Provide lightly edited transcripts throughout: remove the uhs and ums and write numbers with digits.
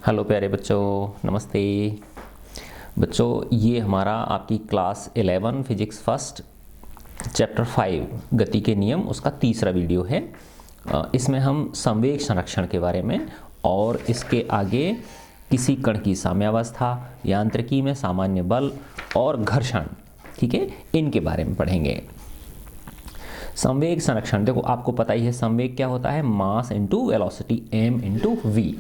Hello प्यारे बच्चों, नमस्ते बच्चों। ये हमारा आपकी क्लास 11 फिजिक्स फर्स्ट चैप्टर 5 गति के नियम उसका तीसरा वीडियो है। इसमें हम संवेग संरक्षण के बारे में और इसके आगे किसी कण की साम्यावस्था, यांत्रिकी में सामान्य बल और घर्षण, ठीक है, इनके बारे में पढ़ेंगे। संवेग संरक्षण, देखो आपको पता ही है संवेग क्या होता है, mass into velocity, m into v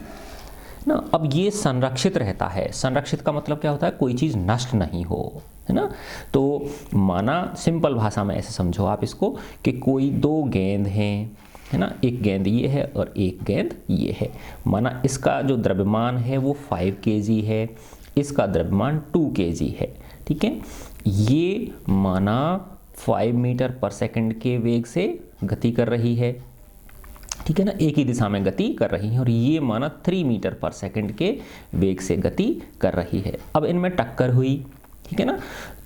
ना। अब ये संरक्षित रहता है। संरक्षित का मतलब क्या होता है, कोई चीज़ नष्ट नहीं हो, है ना। तो माना सिंपल भाषा में ऐसे समझो आप इसको कि कोई दो गेंद हैं, है ना, एक गेंद ये है और एक गेंद ये है। माना इसका जो द्रव्यमान है वो 5 kg है, इसका द्रव्यमान 2 kg है, ठीक है। ये माना 5 मीटर पर सेकंड के वेग से गति कर रही है, ठीक है ना, एक ही दिशा में गति कर रही है। और ये माना 3 मीटर पर सेकंड के वेग से गति कर रही है। अब इनमें टक्कर हुई, ठीक है ना,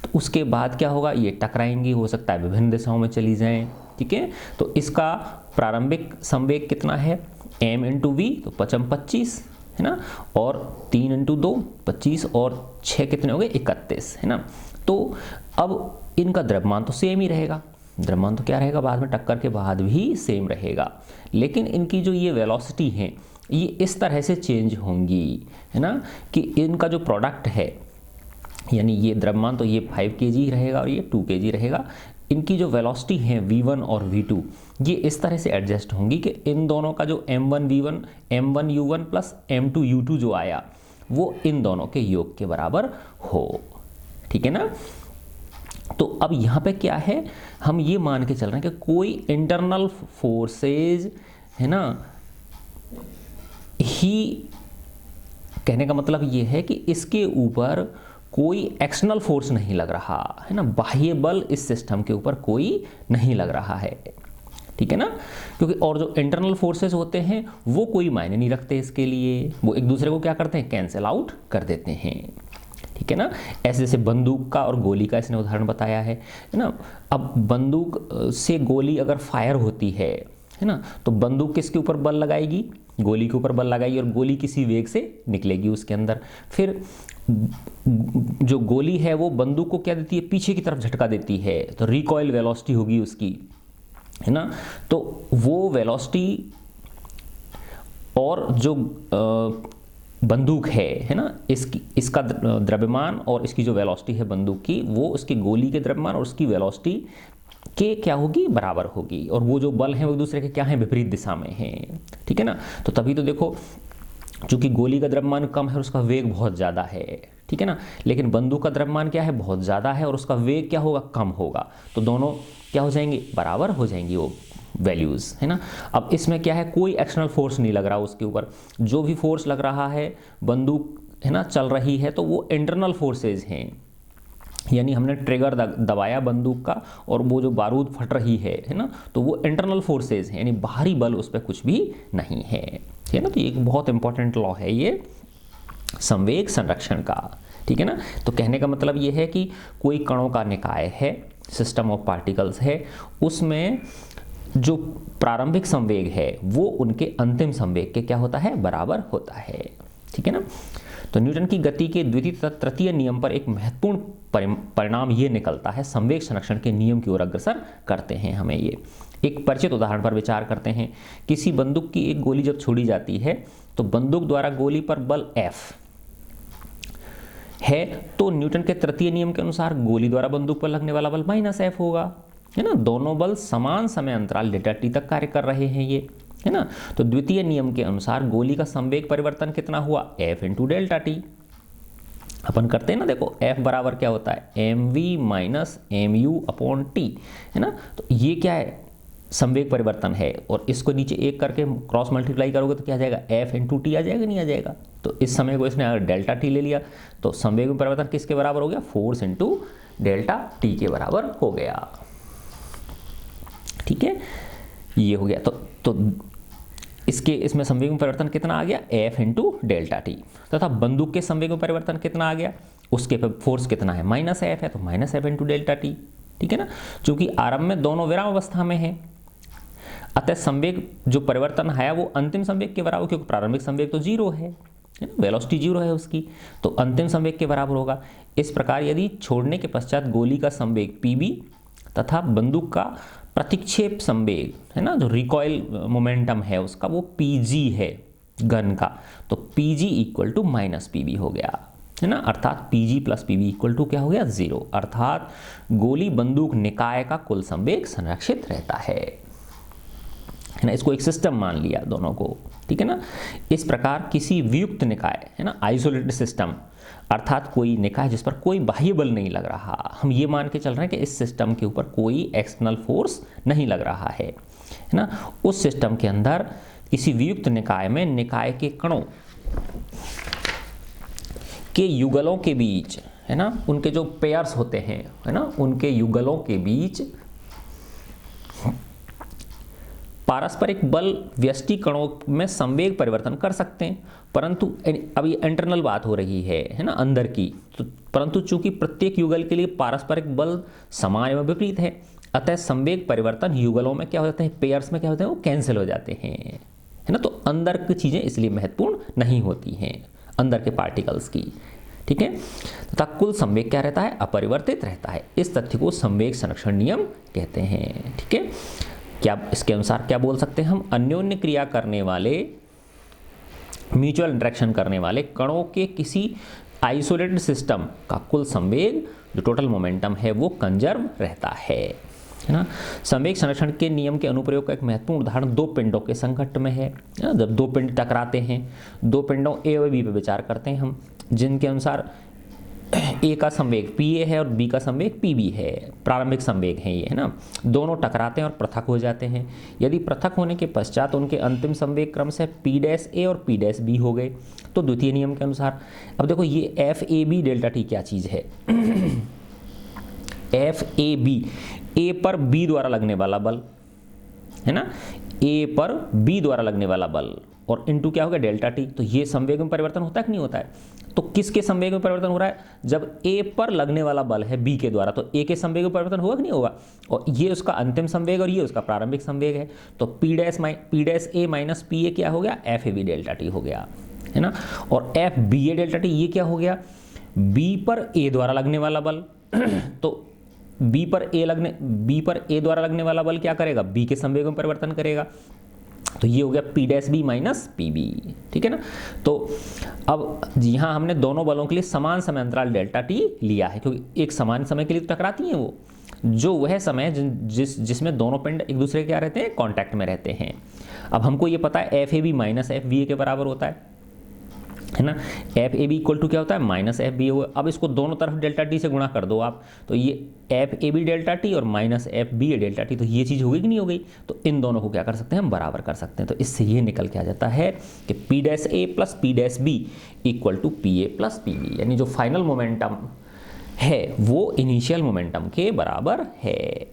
तो उसके बाद क्या होगा, ये टकराएंगी, हो सकता है विभिन्न दिशाओं में चली जाएं, ठीक है। तो इसका प्रारंभिक संवेग कितना है, m इंटू वी, तो 25 है ना, और 3 इंटू 2 25 और 6 कितने हो गए, 31, है ना। तो अब इनका द्रव्यमान तो सेम ही रहेगा, द्रव्यमान तो क्या रहेगा, बाद में टक्कर के बाद भी सेम रहेगा, लेकिन इनकी जो ये वेलोसिटी है ये इस तरह से चेंज होंगी, है ना, कि इनका जो प्रोडक्ट है, यानी ये द्रव्यमान तो ये 5 kg रहेगा और ये 2 kg रहेगा। इनकी जो वेलोसिटी है v1 और v2 ये इस तरह से एडजस्ट होंगी कि इन दोनों का जो m1v1 m1u1 प्लस m2u2 जो आया वो इन दोनों के योग के बराबर हो, ठीक है ना। तो अब यहाँ पे क्या है, हम ये मान के चल रहे हैं कि कोई इंटरनल फोर्सेज, है ना, ही, कहने का मतलब ये है कि इसके ऊपर कोई एक्सटर्नल फोर्स नहीं लग रहा है ना, बाह्य बल इस सिस्टम के ऊपर कोई नहीं लग रहा है, ठीक है ना। क्योंकि और जो इंटरनल फोर्सेस होते हैं वो कोई मायने नहीं रखते इसके लिए, वो एक दूसरे को क्या करते हैं, कैंसिल आउट कर देते हैं, ठीक है ना। ऐसे जैसे बंदूक का और गोली का इसने उदाहरण बताया है ना। अब बंदूक से गोली अगर फायर होती है ना, तो बंदूक किसके ऊपर बल लगाएगी, गोली के ऊपर बल लगाएगी और गोली किसी वेग से निकलेगी उसके अंदर। फिर जो गोली है वो बंदूक को क्या देती है, पीछे की तरफ झटका देती है, तो रिकॉइल वेलोसिटी होगी उसकी, है ना। तो वो वेलोसिटी और जो बंदूक है ना, इसका द्रव्यमान और इसकी जो वेलोसिटी है बंदूक की, वो उसकी गोली के द्रव्यमान और उसकी वेलोसिटी के क्या होगी, बराबर होगी। और वो जो बल हैं वो एक दूसरे के क्या हैं, विपरीत दिशा में हैं, ठीक है ना। तो तभी तो देखो, चूंकि गोली का द्रव्यमान कम है और उसका वेग बहुत ज़्यादा है, ठीक है ना, लेकिन बंदूक का द्रव्यमान क्या है, बहुत ज़्यादा है और उसका वेग क्या होगा, कम होगा। तो दोनों क्या हो जाएंगे, बराबर हो जाएंगी वो वैल्यूज़, है ना। अब इसमें क्या है, कोई एक्सटर्नल फोर्स नहीं लग रहा उसके ऊपर, जो भी फोर्स लग रहा है, बंदूक है ना चल रही है तो वो इंटरनल फोर्सेज हैं, यानी हमने ट्रिगर दबाया बंदूक का और वो जो बारूद फट रही है ना, तो वो इंटरनल फोर्सेज हैं, यानी बाहरी बल उस पर कुछ भी नहीं है, ना। तो ये एक बहुत इंपॉर्टेंट लॉ है ये संवेग संरक्षण का, ठीक है ना। तो कहने का मतलब ये है कि कोई कणों का निकाय है, सिस्टम ऑफ पार्टिकल्स है, उसमें जो प्रारंभिक संवेग है वो उनके अंतिम संवेग के क्या होता है, बराबर होता है, ठीक है ना। तो न्यूटन की गति के द्वितीय तथा तृतीय नियम पर एक महत्वपूर्ण परिणाम ये निकलता है, संवेग संरक्षण के नियम की ओर अग्रसर करते हैं हमें ये। एक परिचित उदाहरण पर विचार करते हैं। किसी बंदूक की एक गोली जब छोड़ी जाती है तो बंदूक द्वारा गोली पर बल F है, तो न्यूटन के तृतीय नियम के अनुसार गोली द्वारा बंदूक पर लगने वाला बल -F होगा, है ना। दोनों बल समान समय अंतराल Δt तक कार्य कर रहे हैं ये, है ना। तो द्वितीय नियम के अनुसार गोली का संवेग परिवर्तन कितना हुआ, F इंटू Δt। अपन करते हैं ना, देखो F बराबर क्या होता है, mv minus mu upon t, है ना। तो ये क्या है, संवेग परिवर्तन है, और इसको नीचे एक करके क्रॉस मल्टीप्लाई करोगे तो क्या आ जाएगा, F इंटू टी आ जाएगा, नहीं आ जाएगा। तो इस समय को इसने अगर Δt ले लिया तो संवेग में परिवर्तन किसके बराबर हो गया, फोर्स इंटू Δt के बराबर हो गया, ठीक है, ये हो गया। तो इसमें संवेग में परिवर्तन कितना आ गया, F इंटू Δt, तथा बंदूक के संवेग में परिवर्तन कितना आ गया, उसके पे फोर्स कितना है, -F है, तो -F इंटू Δt, ठीक है ना। चूंकि आरंभ में दोनों विराम अवस्था में है, अतः संवेग जो परिवर्तन है वो अंतिम संवेग के बराबर, क्योंकि प्रारंभिक संवेग तो 0 है, है ना, वेलोसिटी 0 है उसकी, तो अंतिम संवेग के बराबर होगा। इस प्रकार यदि छोड़ने के पश्चात गोली का संवेग pb तथा बंदूक का प्रतिक्षेप संवेग, है ना, जो रिकॉइल मोमेंटम है उसका, वो pg है गन का, तो pg equal to minus pb हो गया, है ना, अर्थात pg plus pb equal to क्या हो गया, 0, अर्थात गोली बंदूक निकाय का कुल संवेग संरक्षित रहता है ना। इसको एक सिस्टम मान लिया दोनों को, ठीक है ना। इस प्रकार किसी वियुक्त निकाय, है ना, आइसोलेटेड सिस्टम, अर्थात कोई निकाय जिस पर कोई बाह्य बल नहीं लग रहा, हम ये मान के चल रहे हैं कि इस सिस्टम के ऊपर कोई एक्सटर्नल फोर्स नहीं लग रहा है ना, उस सिस्टम के अंदर किसी वियुक्त निकाय में निकाय के कणों के युगलों के बीच, है ना, उनके जो पेयर्स होते हैं, है ना, उनके युगलों के बीच पारस्परिक बल व्यष्टि कणों में संवेग परिवर्तन कर सकते हैं, परंतु अभी इंटरनल बात हो रही है ना, अंदर की, तो परंतु चूंकि प्रत्येक युगल के लिए पारस्परिक बल समान एवं विपरीत है, अतः संवेग परिवर्तन युगलों में क्या हो जाते हैं, पेयर्स में क्या होते हैं, वो कैंसिल हो जाते हैं, है ना। तो अंदर की चीजें इसलिए महत्वपूर्ण नहीं होती हैं, अंदर के पार्टिकल्स की, ठीक है, तथा कुल संवेग क्या रहता है, अपरिवर्तित रहता है। इस तथ्य को संवेग संरक्षण नियम कहते हैं, ठीक है। क्या इसके अनुसार क्या बोल सकते हैं हम, अन्योन्य क्रिया करने वाले, म्यूचुअल इंटरेक्शन करने वाले कणों के किसी आइसोलेटेड सिस्टम का कुल संवेग, जो टोटल मोमेंटम है, वो कंजर्व रहता है ना। संवेग संरक्षण के नियम के अनुप्रयोग का एक महत्वपूर्ण उदाहरण दो पिंडों के संघट्ट में है। जब दो पिंड टकराते हैं, दो पिंडों ए और बी पर विचार करते हैं हम, जिनके अनुसार ए का संवेग pa है और बी का संवेग pb है, प्रारंभिक संवेग है ये, है ना। दोनों टकराते हैं और पृथक हो जाते हैं। यदि पृथक होने के पश्चात उनके अंतिम संवेग क्रम से p' और p' हो गए, तो द्वितीय नियम के अनुसार, अब देखो ये FAB डेल्टा टी क्या चीज़ है FAB, ए पर बी द्वारा लगने वाला बल, है ना, ए पर बी द्वारा लगने वाला बल, और इनटू क्या हो गया, डेल्टा टी। तो ये संवेग में परिवर्तन होता है कि नहीं होता है, तो किसके संवेग में परिवर्तन हो रहा है, जब ए पर लगने वाला बल है बी के द्वारा, तो ए के संवेग में परिवर्तन होगा कि नहीं होगा, और ये उसका अंतिम संवेग और ये उसका प्रारंभिक संवेग है, तो P' माइनस PA क्या हो गया, FAB डेल्टा टी हो गया, है ना। और FBA डेल्टा टी ये क्या हो गया, बी पर ए द्वारा लगने वाला बल तो बी पर ए द्वारा लगने वाला बल क्या करेगा, बी के संवेग में परिवर्तन करेगा, तो ये हो गया P' माइनस PB, ठीक है ना। तो अब यहाँ हमने दोनों बलों के लिए समान समय अंतराल डेल्टा टी लिया है, क्योंकि एक समान समय के लिए तो टकराती हैं वो, जो वह समय जिसमें दोनों पिंड एक दूसरे के क्या रहते हैं, कांटेक्ट में रहते हैं। अब हमको ये पता है FAB माइनस FBA के बराबर होता है ना। FAB इक्वल टू क्या होता है, माइनस FBA हुआ। अब इसको दोनों तरफ डेल्टा टी से गुणा कर दो आप, तो ये FAB डेल्टा टी और माइनस FBA डेल्टा टी, तो ये चीज़ हो गई कि नहीं हो गई, तो इन दोनों को क्या कर सकते हैं, हम बराबर कर सकते हैं। तो इससे ये निकल के आ जाता है कि P' plus P' equal to PA plus PB, यानी जो फाइनल मोमेंटम है वो इनिशियल मोमेंटम के बराबर है।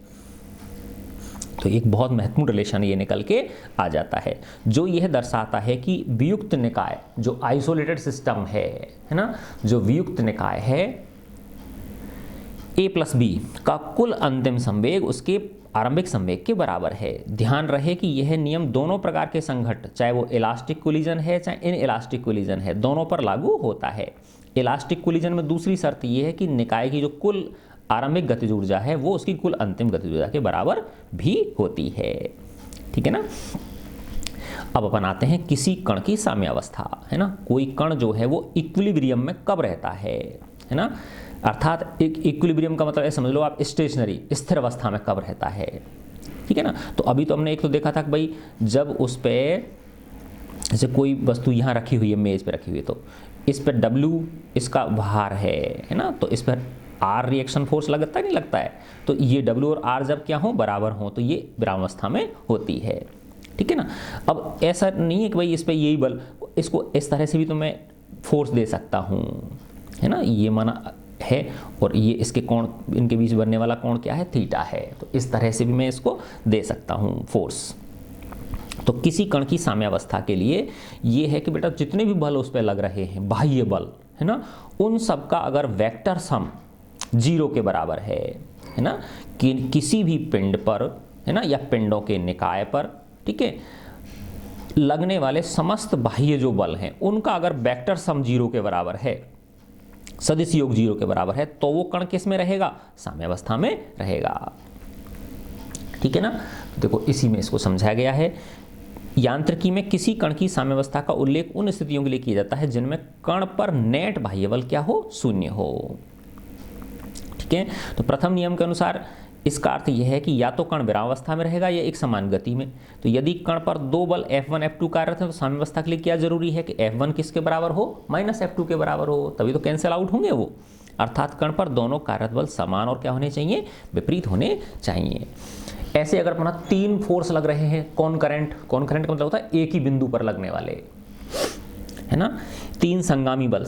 तो एक बहुत महत्वपूर्ण रिलेशन ये निकल के आ जाता है, जो यह दर्शाता है कि वियुक्त निकाय, जो आइसोलेटेड सिस्टम है ना, जो वियुक्त निकाय है A प्लस B का कुल अंतिम संवेग उसके आरंभिक संवेग के बराबर है। ध्यान रहे कि यह नियम दोनों प्रकार के संघट्ट, चाहे वो इलास्टिक कोलिजन है चाहे इन इलास्टिक कोलिजन है, दोनों पर लागू होता है। इलास्टिक कोलिजन में दूसरी शर्त यह है कि निकाय की जो कुल आरंभिक गतिज ऊर्जा है वो उसकी कुल अंतिम गतिज ऊर्जा के बराबर भी होती है, ठीक है ना। अब अपन आते हैं किसी कण की साम्यावस्था, है ना। कोई कण जो है वो इक्विलिब्रियम में कब रहता है ना, अर्थात एक इक्विलिब्रियम का मतलब समझ लो आप स्टेशनरी, स्थिर अवस्था में कब रहता है, ठीक है ना। तो अभी तो हमने एक तो देखा था कि भाई जब उस पर जैसे कोई वस्तु यहाँ रखी हुई है, मेज पे रखी हुई है, तो इस पर W इसका भार है ना, तो इस पर R रिएक्शन फोर्स लगता नहीं लगता है, तो ये W और R जब क्या हो, बराबर हो, तो ये विरामावस्था में होती है, ठीक है ना। अब ऐसा नहीं है कि भाई इस पर यही बल, इसको इस तरह से भी तो मैं फोर्स दे सकता हूँ, है ना, ये माना है, और ये इसके कोण, इनके बीच बनने वाला कोण क्या है, थीटा है, तो इस तरह से भी मैं इसको दे सकता हूँ फोर्स। तो किसी कण की साम्यावस्था के लिए ये है कि बेटा जितने भी बल उस पर लग रहे हैं, बाह्य बल, है ना, उन सब का अगर वेक्टर सम 0 के बराबर है ना, कि किसी भी पिंड पर, है ना, या पिंडों के निकाय पर, ठीक है, लगने वाले समस्त बाह्य जो बल हैं उनका अगर वेक्टर सम 0 के बराबर है, सदिश योग 0 के बराबर है, तो वो कण किस में रहेगा? साम्यावस्था में रहेगा। ठीक है ना। देखो इसी में इसको समझाया गया है। यांत्रिकी में किसी कण की साम्यावस्था का उल्लेख उन स्थितियों के लिए किया जाता है जिनमें कण पर नेट बाह्य बल क्या हो? शून्य हो। ठीक है। तो प्रथम नियम के अनुसार इसका अर्थ यह है कि या तो कण विरामावस्था में रहेगा या एक समान गति में। तो यदि कण पर दो बल F1 F2 कार्यरत है तो साम्यावस्था के लिए क्या जरूरी है कि F1 किसके बराबर हो? -F2 के बराबर हो, तभी तो कैंसिल आउट होंगे वो। अर्थात कण पर दोनों कार्यरत बल समान और क्या होने चाहिए? विपरीत होने चाहिए। ऐसे अगर अपना 3 फोर्स लग रहे हैं कॉनकरेंट का मतलब होता है एक ही बिंदु पर लगने वाले, है ना। 3 संगामी बल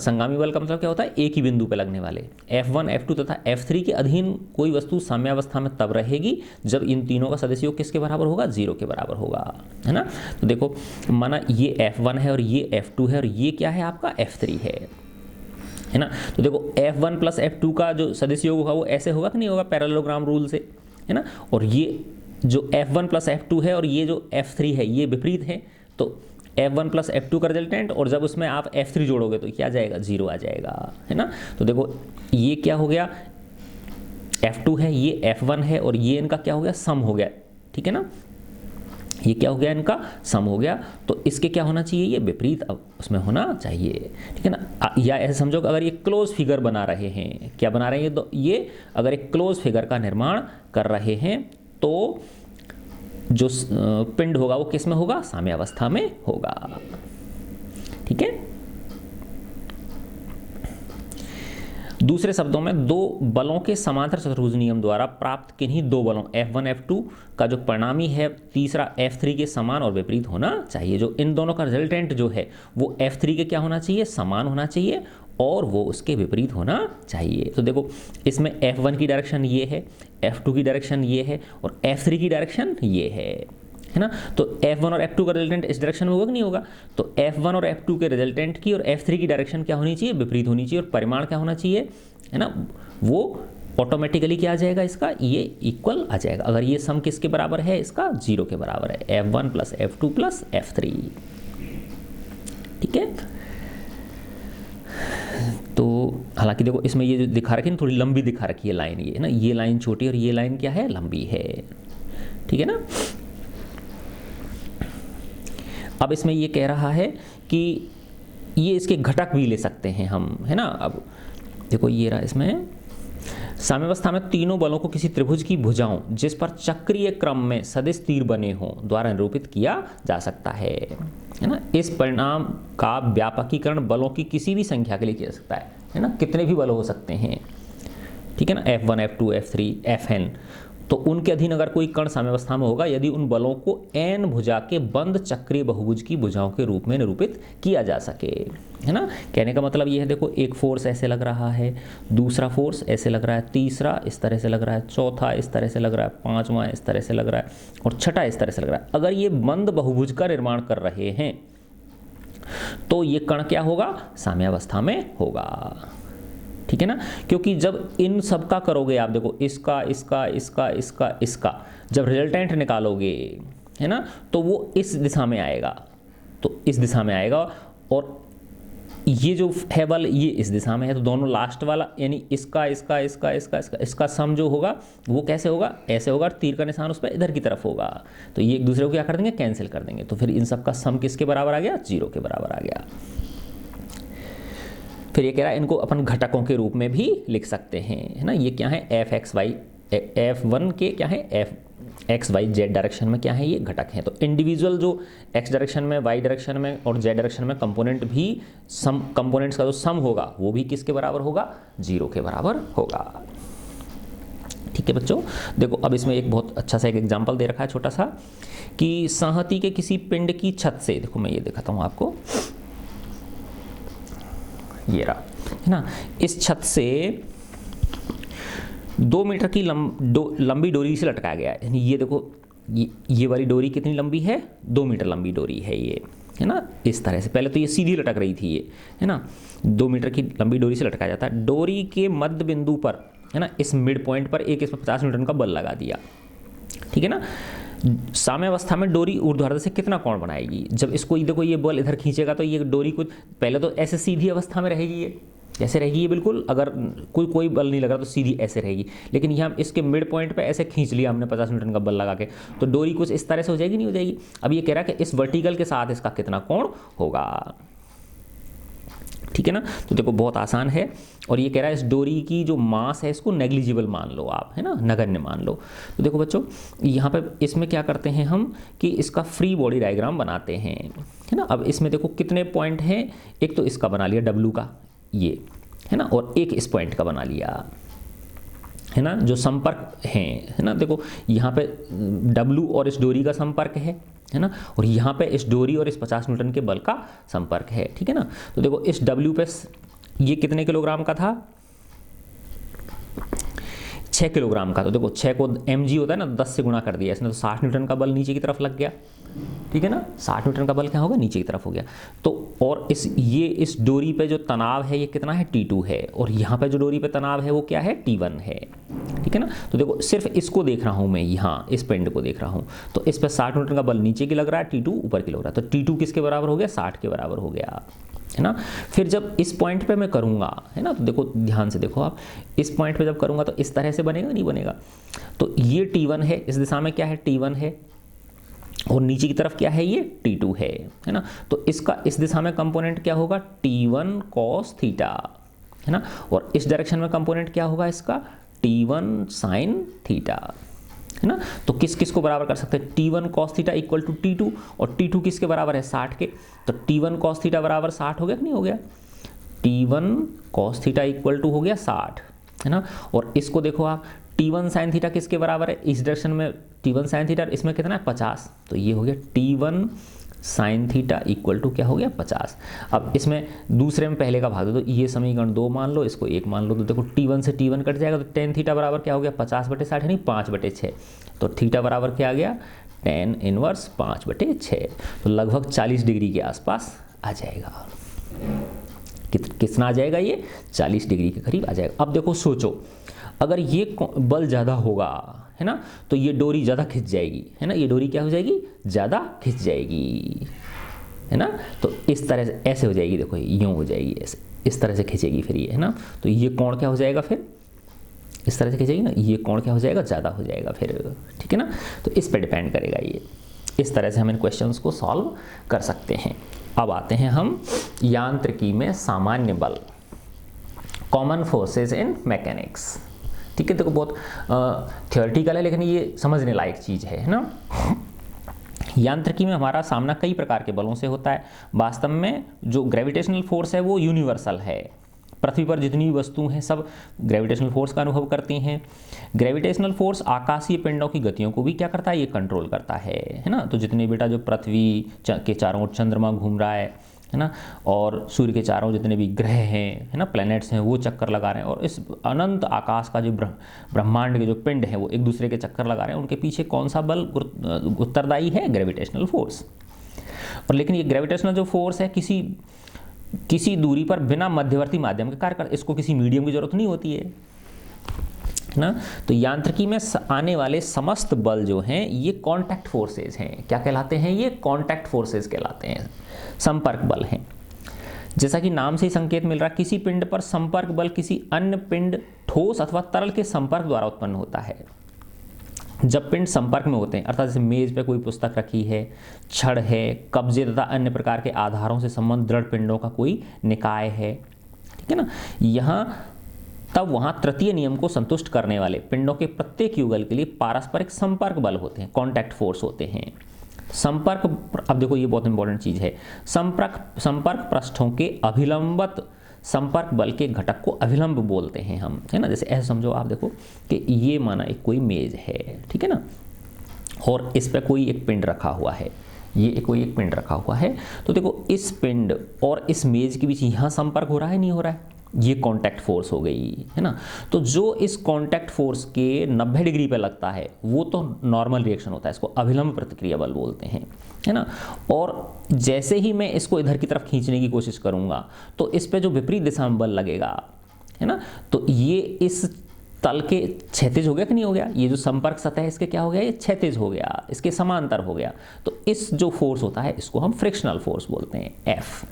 का मतलब क्या होता है? एक ही बिंदु पर लगने वाले। F1 F2 तथा F3 के अधीन कोई वस्तु साम्यावस्था में तब रहेगी जब इन तीनों का सदिश योग किसके बराबर होगा? 0 के बराबर होगा, है ना। तो देखो माना ये F1 है और ये F2 है और ये क्या है? आपका F3 है ना। तो देखो F1 प्लस F2 का जो सदिश योग होगा वो ऐसे होगा कि नहीं होगा? पैरेललोग्राम रूल से, है ना। और ये जो F1 प्लस F2 है और ये जो F3 है ये विपरीत है, तो F1 प्लस F2 का रिजल्टेंट और जब उसमें आप F3 जोड़ोगे तो क्या आ जाएगा? 0 आ जाएगा, है ना। तो देखो ये क्या हो गया? F2 है, ये F1 है और ये इनका क्या हो गया? सम हो गया। ठीक है ना। ये क्या हो गया? इनका सम हो गया। तो इसके क्या होना चाहिए? ये विपरीत अब उसमें होना चाहिए। ठीक है ना। या ऐसे समझो कि अगर ये क्लोज फिगर बना रहे हैं, क्या बना रहे हैं? तो ये अगर एक क्लोज फिगर का निर्माण कर रहे हैं तो जो पिंड होगा वो किस में होगा? साम्यावस्था में होगा। ठीक है। दूसरे शब्दों में दो बलों के समांतर चतुर्भुज नियम द्वारा प्राप्त किन्हीं दो बलों F1 F2 का जो परिणामी है तीसरा F3 के समान और विपरीत होना चाहिए। जो इन दोनों का रिजल्टेंट जो है वो F3 के क्या होना चाहिए? समान होना चाहिए और वो उसके विपरीत होना चाहिए। तो देखो इसमें F1 की डायरेक्शन ये है, F2 की डायरेक्शन ये है और F3 की डायरेक्शन ये है ना। तो F1 और F2 का रिजल्टेंट इस डायरेक्शन में होगा कि नहीं होगा? तो F1 और F2 के रिजल्टेंट की और F3 की डायरेक्शन क्या होनी चाहिए? विपरीत होनी चाहिए। और परिमाण क्या होना चाहिए? है ना, वो ऑटोमेटिकली क्या आ जाएगा? इसका ये इक्वल आ जाएगा। अगर ये सम किसके बराबर है? इसका 0 के बराबर है, F1 plus F2 plus F3। ठीक है। तो हालांकि देखो इसमें ये जो दिखा रखी है थोड़ी लंबी दिखा रखी है लाइन, ये है ना, ये लाइन छोटी और ये लाइन क्या है? लंबी है। ठीक है ना। अब इसमें ये कह रहा है कि ये इसके घटक भी ले सकते हैं हम, है ना। अब देखो ये रहा, इसमें साम्यावस्था में तीनों बलों को किसी त्रिभुज की भुजाओं जिस पर चक्रीय क्रम में सदिश तीर बने हों द्वारा निरूपित किया जा सकता है ना। इस परिणाम का व्यापकीकरण बलों की किसी भी संख्या के लिए किया जा सकता है ना। कितने भी बल हो सकते हैं, ठीक है ना, F1 F2 F3 Fn। तो उनके अधीन अगर कोई कण साम्यावस्था में होगा यदि उन बलों को n भुजा के बंद चक्रीय बहुभुज की भुजाओं के रूप में निरूपित किया जा सके, है ना। कहने का मतलब ये है, देखो एक फोर्स ऐसे लग रहा है, दूसरा फोर्स ऐसे लग रहा है, तीसरा इस तरह से लग रहा है, चौथा इस तरह से लग रहा है, पांचवा इस तरह से लग रहा है और छठा इस तरह से लग रहा है। अगर ये बंद बहुभुज का निर्माण कर रहे हैं तो ये कण क्या होगा? साम्यावस्था में होगा। ठीक है ना। क्योंकि जब इन सब का करोगे आप, देखो इसका इसका इसका इसका इसका जब रिजल्टेंट निकालोगे, है ना, तो वो इस दिशा में आएगा, तो इस दिशा में आएगा और ये जो है बल ये इस दिशा में है, तो दोनों लास्ट वाला यानी इसका इसका इसका इसका इसका इसका सम जो होगा वो कैसे होगा? ऐसे होगा, तीर का निशान उस पर इधर की तरफ होगा, तो ये एक दूसरे को क्या कर देंगे? कैंसिल कर देंगे। तो फिर इन सब का सम किसके बराबर आ गया? 0 के बराबर आ गया। फिर ये कह रहा है इनको अपन घटकों के रूप में भी लिख सकते हैं, है ना। ये क्या है? F1 के क्या है? XYZ डायरेक्शन में क्या है? ये घटक हैं। तो इंडिविजुअल जो X डायरेक्शन में, Y डायरेक्शन में और Z डायरेक्शन में कंपोनेंट भी सम कंपोनेंट्स का जो सम होगा वो भी किसके बराबर होगा? 0 के बराबर होगा। ठीक है बच्चों, देखो अब इसमें एक बहुत अच्छा सा एक एग्जाम्पल दे रखा है छोटा सा, कि संहति के किसी पिंड की छत से, देखो मैं ये दिखाता हूँ आपको, ये रहा, है ना, इस छत से 2 मीटर की लंबी डोरी से लटकाया गया है। यानी ये देखो ये वाली डोरी कितनी लंबी है? 2 मीटर लंबी डोरी है ये, है ना। इस तरह से पहले तो ये सीधी लटक रही थी ये, है ना। 2 मीटर की लंबी डोरी से लटकाया जाता है। डोरी के मध्य बिंदु पर, है ना, इस मिड पॉइंट पर एक इसमें 50 न्यूटन का बल लगा दिया, ठीक है ना। साम्यावस्था में डोरी ऊर्ध्वाधर से कितना कोण बनाएगी? जब इसको देखो ये बल इधर खींचेगा तो ये डोरी कुछ पहले तो ऐसे सीधी अवस्था में रहेगी, ये ऐसे रहेगी ये बिल्कुल, अगर कोई बल नहीं लग रहा तो सीधी ऐसे रहेगी। लेकिन यहाँ इसके मिड पॉइंट पे ऐसे खींच लिया हमने 50 न्यूटन का बल लगा के, तो डोरी कुछ इस तरह से हो जाएगी, नहीं हो जाएगी। अब ये कह रहा है कि इस वर्टिकल के साथ इसका कितना कोण होगा, ठीक है ना। तो देखो बहुत आसान है, और ये कह रहा है इस डोरी की जो मास है इसको नेग्लिजिबल मान लो आप, है ना, नगण्य मान लो। तो देखो बच्चों यहाँ पे इसमें क्या करते हैं हम कि इसका फ्री बॉडी डायग्राम बनाते हैं, है ना। अब इसमें देखो कितने पॉइंट हैं, एक तो इसका बना लिया डब्लू का, ये है ना, और एक इस पॉइंट का बना लिया, है ना, जो संपर्क है ना। देखो यहाँ पे डब्लू और इस डोरी का संपर्क है ना, और यहाँ पे इस डोरी और इस 50 न्यूटन के बल का संपर्क है, ठीक है ना। तो देखो इस डब्ल्यू पे ये कितने किलोग्राम का था, 6 किलोग्राम का। तो देखो 6 को mg होता है ना, 10 से गुणा कर दिया इसने, तो 60 न्यूटन का बल नीचे की तरफ लग गया, ठीक है ना। 60 न्यूटन का बल क्या होगा, नीचे की तरफ हो गया। तो और इस डोरी पे जो तनाव है ये कितना है, T2 है, और यहाँ पे जो डोरी पे तनाव है वो क्या है, T1 है, ठीक है ना। तो देखो सिर्फ इसको देख रहा हूँ मैं, यहाँ इस पिंड को देख रहा हूँ, तो इस पर 60 न्यूटन का बल नीचे की लग रहा है, T2 ऊपर की लग रहा है, तो T2 किसके बराबर हो गया, 60 के बराबर हो गया, है ना। फिर जब इस पॉइंट पे मैं करूँगा, है ना, तो देखो ध्यान से देखो आप, इस पॉइंट पे जब करूँगा तो इस तरह से बनेगा, नहीं बनेगा। तो ये T1 है, इस दिशा में क्या है, T1 है, और नीचे की तरफ क्या है, ये T2 है ना। तो इसका इस दिशा में कंपोनेंट क्या होगा, T1 cos थीटा, है ना, और इस डायरेक्शन में कंपोनेंट क्या होगा इसका, T1 sin थीटा, है ना। तो किस किस को बराबर कर सकते हैं, T1 cos theta equal to T2, और T2 किसके बराबर है, 60 के, तो T1 cos थीटा बराबर 60 हो गया कि नहीं हो गया, T1 cos theta equal to हो गया 60, है ना। और इसको देखो आप, T1 sin थीटा किसके बराबर है, इस डायरेक्शन में T1 sin थीटा, इसमें कितना है 50, तो ये हो गया T1 sin theta equal to क्या हो गया 50। अब इसमें दूसरे में पहले का भाग दो, तो ये समीकरण 2 मान लो, इसको 1 मान लो, तो देखो T1 से T1 कट जाएगा, तो tan थीटा बराबर क्या हो गया 50/60, यानी 5/6, तो थीटा बराबर क्या आ गया, tan इनवर्स 5/6, तो लगभग 40 डिग्री के आसपास आ जाएगा। कितना आ जाएगा, ये 40 डिग्री के करीब आ जाएगा। अब देखो सोचो, अगर ये बल ज़्यादा होगा, है ना, तो ये डोरी ज़्यादा खिंच जाएगी, है ना, ये डोरी क्या हो जाएगी, ज़्यादा खिंच जाएगी, है ना। तो इस तरह से ऐसे हो जाएगी, देखो यूँ हो जाएगी, ऐसे इस तरह से खिंचेगी फिर ये, है ना। तो ये कोण क्या हो जाएगा, फिर इस तरह से खिंचेगी ना, ये कोण क्या हो जाएगा, ज़्यादा हो जाएगा फिर, ठीक है ना। तो इस पर डिपेंड करेगा ये, इस तरह से हम इन क्वेश्चंस को सॉल्व कर सकते हैं। अब आते हैं हम यांत्रिकी में सामान्य बल, कॉमन फोर्सेज इन मैकेनिक्स, ठीक है। देखो बहुत थियोरेटिकल है, लेकिन ये समझने लायक चीज़ है ना। यांत्रिकी में हमारा सामना कई प्रकार के बलों से होता है। वास्तव में जो ग्रेविटेशनल फोर्स है वो यूनिवर्सल है, पृथ्वी पर जितनी भी वस्तु हैं सब ग्रेविटेशनल फोर्स का अनुभव करती हैं। ग्रेविटेशनल फोर्स आकाशीय पिंडों की गतियों को भी क्या करता है, ये कंट्रोल करता है ना। तो जितने बेटा जो पृथ्वी के चारों ओर चंद्रमा घूम रहा है ना, और सूर्य के चारों जितने भी ग्रह हैं, है ना, प्लैनेट्स हैं, वो चक्कर लगा रहे हैं, और इस अनंत आकाश का जो ब्रह्मांड के जो पिंड हैं वो एक दूसरे के चक्कर लगा रहे हैं, उनके पीछे कौन सा बल उत्तरदायी है, ग्रेविटेशनल फोर्स। और लेकिन ये ग्रेविटेशनल जो फोर्स है किसी दूरी पर बिना मध्यवर्ती माध्यम के कार्य कर, इसको किसी मीडियम की जरूरत नहीं होती है ना। तो यांत्रिकी में आने वाले समस्त बल जो हैं ये कॉन्टैक्ट फोर्सेज हैं। क्या कहलाते हैं, ये कॉन्टैक्ट फोर्सेज कहलाते हैं, संपर्क बल हैं। जैसा कि नाम से ही संकेत मिल रहा है, किसी पिंड पर संपर्क बल किसी अन्य पिंड, ठोस अथवा तरल के संपर्क द्वारा उत्पन्न होता है। जब पिंड संपर्क में होते हैं, अर्थात जैसे मेज पे कोई पुस्तक रखी है, छड़ है, कब्जे तथा अन्य प्रकार के आधारों से संबंध दृढ़ पिंडों का कोई निकाय है, ठीक है ना, यहाँ तब वहाँ तृतीय नियम को संतुष्ट करने वाले पिंडों के प्रत्येक युगल के लिए पारस्परिक संपर्क बल होते हैं, कॉन्टैक्ट फोर्स होते हैं। संपर्क, अब देखो ये बहुत इंपॉर्टेंट चीज़ है, संपर्क पृष्ठों के अभिलंबत संपर्क बल के घटक को अभिलंब बोलते हैं हम, है ना। जैसे ऐसे समझो आप, देखो कि ये माना एक कोई मेज है, ठीक है ना, और इस पर कोई एक पिंड रखा हुआ है, ये कोई एक पिंड रखा हुआ है, तो देखो इस पिंड और इस मेज के बीच यहाँ संपर्क हो रहा है, नहीं हो रहा है, ये कॉन्टैक्ट फोर्स हो गई, है ना। तो जो इस कॉन्टैक्ट फोर्स के 90 डिग्री पे लगता है वो तो नॉर्मल रिएक्शन होता है, इसको अभिलंब प्रतिक्रिया बल बोलते हैं, है ना। और जैसे ही मैं इसको इधर की तरफ खींचने की कोशिश करूँगा तो इस पे जो विपरीत दिशा में बल लगेगा, है ना, तो ये इस तल के क्षैतिज हो गया कि नहीं हो गया, ये जो संपर्क सतह है इसके क्या हो गया, ये क्षैतिज हो गया, इसके समांतर हो गया। तो इस जो फोर्स होता है इसको हम फ्रिक्शनल फोर्स बोलते हैं, एफ,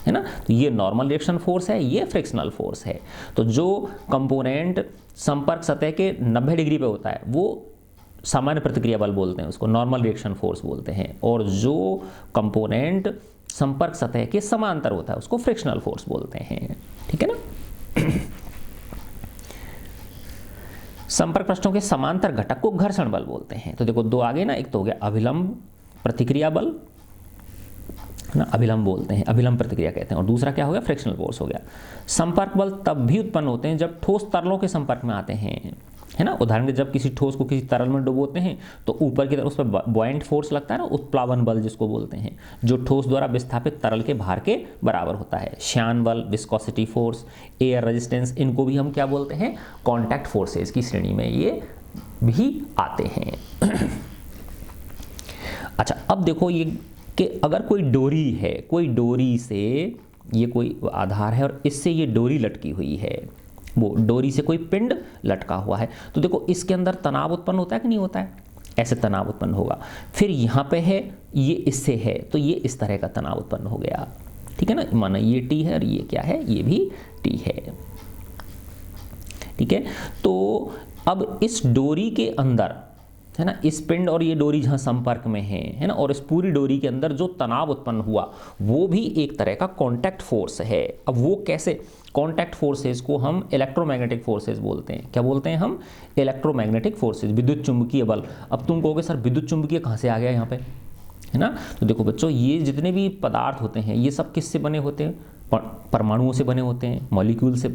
है ना। तो ये नॉर्मल रिएक्शन फोर्स है, ये फ्रिक्शनल फोर्स है। तो जो कंपोनेंट संपर्क सतह के 90 डिग्री पे होता है वो सामान्य प्रतिक्रिया बल बोलते हैं, उसको नॉर्मल रिएक्शन फोर्स बोलते हैं। और जो कंपोनेंट संपर्क सतह के समांतर होता है उसको फ्रिक्शनल फोर्स बोलते हैं, ठीक है ना। संपर्क पृष्ठों के समांतर घटक को घर्षण बल बोलते हैं। तो देखो दो आगे ना, एक तो हो गया अभिलंब प्रतिक्रिया बल ना, अभिलंब बोलते हैं, अभिलंब प्रतिक्रिया कहते हैं, और दूसरा क्या हो गया, फ्रिक्शनल फोर्स हो गया। संपर्क बल तब भी उत्पन्न होते हैं जब ठोस तरलों के संपर्क में आते हैं, है ना। उदाहरण के जब किसी ठोस को किसी तरल में डुबोते हैं तो ऊपर की तरफ उस पर बॉयंट फोर्स लगता है ना, उत्प्लावन बल जिसको बोलते हैं, जो ठोस द्वारा विस्थापित तरल के भार के बराबर होता है। श्यान बल, विस्कोसिटी फोर्स, एयर रेजिस्टेंस, इनको भी हम क्या बोलते हैं, कॉन्टैक्ट फोर्सेस की श्रेणी में ये भी आते हैं। अच्छा, अब देखो ये कि अगर कोई डोरी है, कोई डोरी से ये कोई आधार है और इससे ये डोरी लटकी हुई है, वो डोरी से कोई पिंड लटका हुआ है, तो देखो इसके अंदर तनाव उत्पन्न होता है कि नहीं होता है, ऐसे तनाव उत्पन्न होगा। फिर यहाँ पे है, ये इससे है, तो ये इस तरह का तनाव उत्पन्न हो गया, ठीक है ना। माना ये टी है और ये क्या है, ये भी टी है, ठीक है। तो अब इस डोरी के अंदर, है ना, इस पिंड और ये डोरी जहाँ संपर्क में है ना, और इस पूरी डोरी के अंदर जो तनाव उत्पन्न हुआ वो भी एक तरह का कांटेक्ट फोर्स है। अब वो कैसे, कांटेक्ट फोर्सेस को हम इलेक्ट्रोमैग्नेटिक फोर्सेस बोलते हैं। क्या बोलते हैं हम, इलेक्ट्रोमैग्नेटिक फोर्सेस, विद्युत चुंबकीय बल। अब तुम कहोगे सर विद्युत चुंबकीय कहाँ से आ गया यहाँ पे, है ना। तो देखो बच्चों, ये जितने भी पदार्थ होते हैं ये सब किससे बने होते हैं, परमाणुओं से बने होते हैं, मॉलिक्यूल से,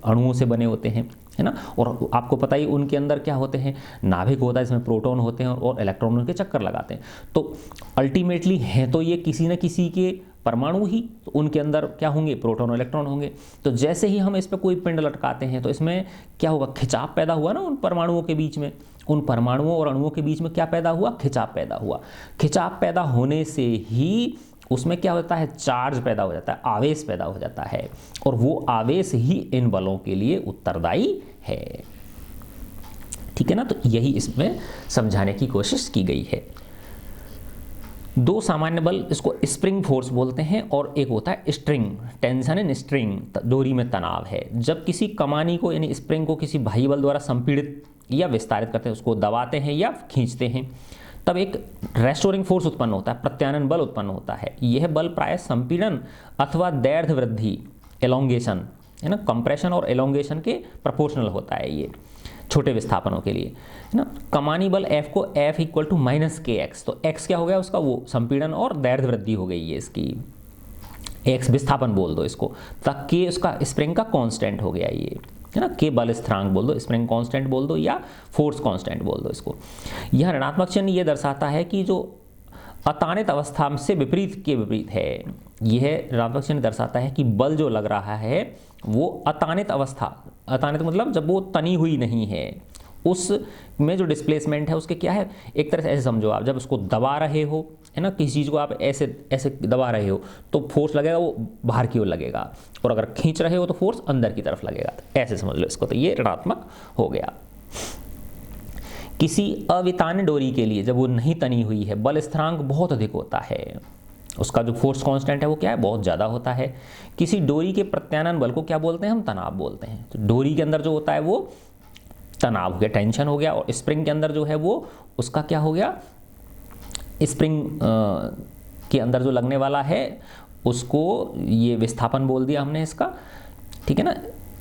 अणुओं से बने होते हैं, है ना। और आपको पता ही उनके अंदर क्या होते हैं, नाभिक होता है, इसमें प्रोटॉन होते हैं और इलेक्ट्रॉन उनके चक्कर लगाते हैं। तो अल्टीमेटली हैं तो ये किसी न किसी के परमाणु ही, तो उनके अंदर क्या होंगे, प्रोटॉन और इलेक्ट्रॉन होंगे। तो जैसे ही हम इस पर कोई पिंड लटकाते हैं तो इसमें क्या होगा, खिंचाव पैदा हुआ ना उन परमाणुओं के बीच में, उन परमाणुओं और अणुओं के बीच में क्या पैदा हुआ, खिंचाव पैदा हुआ। खिंचाव पैदा होने से ही उसमें क्या होता है, चार्ज पैदा हो जाता है, आवेश पैदा हो जाता है, और वो आवेश ही इन बलों के लिए उत्तरदायी है, ठीक है ना। तो यही इसमें समझाने की कोशिश की गई है। दो सामान्य बल, इसको स्प्रिंग फोर्स बोलते हैं, और एक होता है स्ट्रिंग, टेंशन एंड स्ट्रिंग, डोरी में तनाव है। जब किसी कमानी को यानी स्प्रिंग को किसी बाह्य बल द्वारा संपीड़ित या विस्तारित करते हैं, उसको दबाते हैं या खींचते हैं, तब एक रेस्टोरिंग फोर्स उत्पन्न होता है, प्रत्यानयन बल उत्पन्न होता है। यह बल प्राय संपीड़न अथवा दैर्ध्य वृद्धि, एलोंगेशन, है ना, कंप्रेशन और एलोंगेशन के प्रोपोर्शनल होता है ये छोटे विस्थापनों के लिए, है ना। कमानी बल F को F इक्वल टू माइनस के एक्स, तो x क्या हो गया उसका, वो संपीड़न और दैर्ध्य वृद्धि हो गई है इसकी, x विस्थापन बोल दो इसको, तक के उसका स्प्रिंग का कांस्टेंट हो गया ये, है ना। के बल स्थिरांक बोल दो, स्प्रिंग कांस्टेंट बोल दो, या फोर्स कांस्टेंट बोल दो इसको। यह ऋणात्मक चिन्ह ये दर्शाता है कि जो अतानित अवस्था से विपरीत के विपरीत है। यह ऋणात्मक चिन्ह दर्शाता है कि बल जो लग रहा है वो अतानित अवस्था, अतानित मतलब जब वो तनी हुई नहीं है, उस में जो डिस्प्लेसमेंट है उसके क्या है, एक तरह से ऐसे समझो आप, जब उसको दबा रहे हो, है ना, किसी चीज़ को आप ऐसे ऐसे दबा रहे हो तो फोर्स लगेगा वो बाहर की ओर लगेगा, और अगर खींच रहे हो तो फोर्स अंदर की तरफ लगेगा, ऐसे समझ लो इसको। तो ये ऋणात्मक हो गया। किसी अवितान्य डोरी के लिए जब वो नहीं तनी हुई है, बल स्थिरांक बहुत अधिक होता है, उसका जो फोर्स कांस्टेंट है वो क्या है, बहुत ज़्यादा होता है। किसी डोरी के प्रत्यानयन बल को क्या बोलते हैं, हम तनाव बोलते हैं। तो डोरी के अंदर जो होता है वो तनाव हो गया, टेंशन हो गया, और स्प्रिंग के अंदर जो है वो उसका क्या हो गया, स्प्रिंग के अंदर जो लगने वाला है उसको ये विस्थापन बोल दिया हमने इसका, ठीक है ना,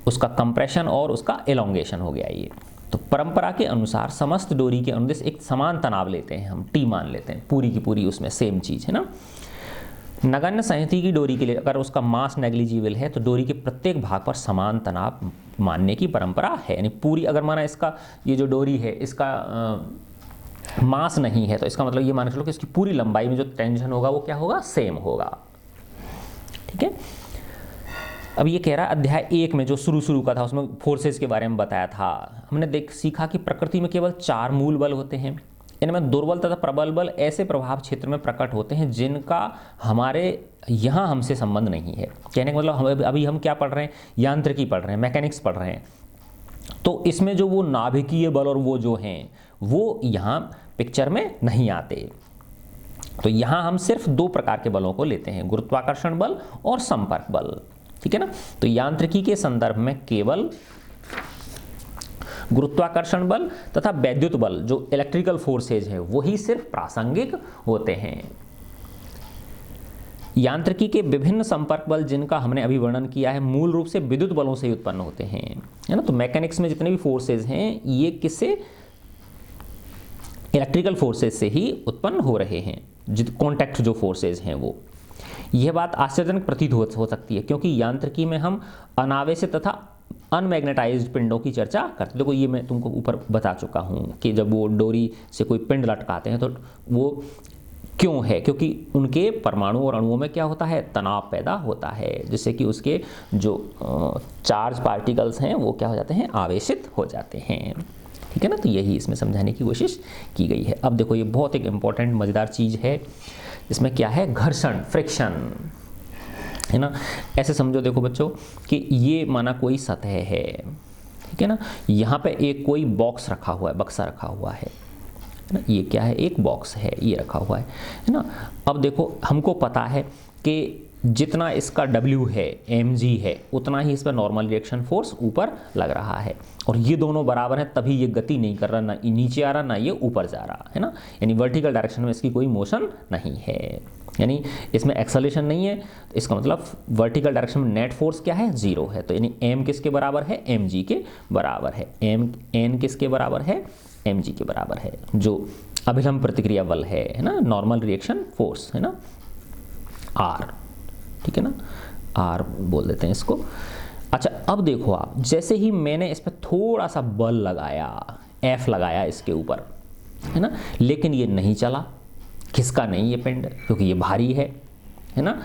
उसका कंप्रेशन और उसका एलोंगेशन हो गया ये। तो परंपरा के अनुसार समस्त डोरी के अनुदेश एक समान तनाव लेते हैं, हम टी मान लेते हैं, पूरी की पूरी उसमें सेम चीज़ है ना। नगण्य संहति की डोरी के लिए अगर उसका मास नेग्लिजिबल है तो डोरी के प्रत्येक भाग पर समान तनाव मानने की परंपरा है। यानी पूरी, अगर माना इसका ये जो डोरी है इसका मास नहीं है तो इसका मतलब ये मान के चलो कि इसकी पूरी लंबाई में जो टेंशन होगा वो क्या होगा, सेम होगा, ठीक है। अब ये कह रहा है अध्याय 1 में जो शुरू का था उसमें फोर्सेस के बारे में बताया था, हमने सीखा कि प्रकृति में केवल 4 मूल बल होते हैं। इनमें दुर्बल तथा प्रबल बल ऐसे प्रभाव क्षेत्र में प्रकट होते हैं जिनका हमारे यहाँ हमसे संबंध नहीं है। कहने का मतलब अभी हम क्या पढ़ रहे हैं, यांत्रिकी पढ़ रहे हैं, मैकेनिक्स पढ़ रहे हैं, तो इसमें जो वो नाभिकीय बल और वो जो हैं वो यहाँ पिक्चर में नहीं आते। तो यहाँ हम सिर्फ दो प्रकार के बलों को लेते हैं, गुरुत्वाकर्षण बल और संपर्क बल, ठीक है ना। तो यांत्रिकी के संदर्भ में केवल गुरुत्वाकर्षण बल तथा वैद्युत बल जो इलेक्ट्रिकल फोर्सेज है वही सिर्फ प्रासंगिक होते हैं। यांत्रिकी के विभिन्न संपर्क बल जिनका हमने अभी वर्णन किया है मूल रूप से विद्युत बलों से ही उत्पन्न होते हैं, है ना। तो मैकेनिक्स में जितने भी फोर्सेज हैं ये किससे, इलेक्ट्रिकल फोर्सेज से ही उत्पन्न हो रहे हैं, कॉन्टैक्ट जो फोर्सेज हैं वो। यह बात आश्चर्यजनक प्रतीत हो सकती है क्योंकि यांत्रिकी में हम अनावेशित तथा अनमैग्नेटाइज्ड पिंडों की चर्चा करते। देखो ये मैं तुमको ऊपर बता चुका हूँ कि जब वो डोरी से कोई पिंड लटकाते हैं तो वो क्यों है, क्योंकि उनके परमाणु और अणुओं में क्या होता है, तनाव पैदा होता है, जिससे कि उसके जो चार्ज पार्टिकल्स हैं वो क्या हो जाते हैं, आवेशित हो जाते हैं, ठीक है ना। तो यही इसमें समझाने की कोशिश की गई है। अब देखो ये बहुत एक इम्पॉर्टेंट मज़ेदार चीज़ है, इसमें क्या है, घर्षण, फ्रिक्शन, है ना। ऐसे समझो देखो बच्चों कि ये माना कोई सतह है, ठीक है ना, यहाँ पे एक कोई बॉक्स रखा हुआ है, बक्सा रखा हुआ है ना, ये क्या है, एक बॉक्स है, ये रखा हुआ है ना। अब देखो हमको पता है कि जितना इसका W है, mg है, उतना ही इस पर नॉर्मल रिएक्शन फोर्स ऊपर लग रहा है, और ये दोनों बराबर हैं तभी ये गति नहीं कर रहा, ना नीचे आ रहा ना ये ऊपर जा रहा है ना, यानी वर्टिकल डायरेक्शन में इसकी कोई मोशन नहीं है, यानी इसमें एक्सेलरेशन नहीं है। तो इसका मतलब वर्टिकल डायरेक्शन में नेट फोर्स क्या है, 0 है। तो यानी m किसके बराबर है, mg के बराबर है, n किसके बराबर है, mg के बराबर है, जो अभिलंब प्रतिक्रिया बल है ना, नॉर्मल रिएक्शन फोर्स है ना, r, ठीक है ना, R बोल देते हैं इसको। अच्छा अब देखो आप, जैसे ही मैंने इस पर थोड़ा सा बल लगाया, F लगाया इसके ऊपर, है ना, लेकिन ये नहीं चला, खिसका नहीं ये पिंड, क्योंकि ये भारी है ना।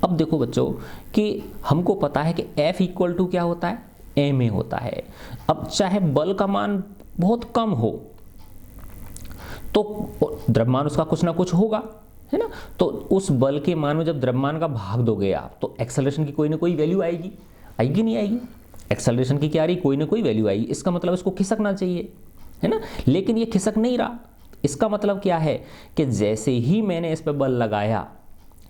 अब देखो बच्चों कि हमको पता है कि F इक्वल टू क्या होता है, ma होता है। अब चाहे बल का मान बहुत कम हो तो द्रव्यमान उसका कुछ ना कुछ होगा, है ना। तो उस बल के मान में जब द्रव्यमान का भाग दोगे आप तो एक्सेलरेशन की कोई ना कोई वैल्यू आएगी, आएगी नहीं आएगी, एक्सेलरेशन की क्या आ रही, कोई ना कोई वैल्यू आएगी। इसका मतलब इसको खिसकना चाहिए, है ना, लेकिन ये खिसक नहीं रहा। इसका मतलब क्या है कि जैसे ही मैंने इस पर बल लगाया,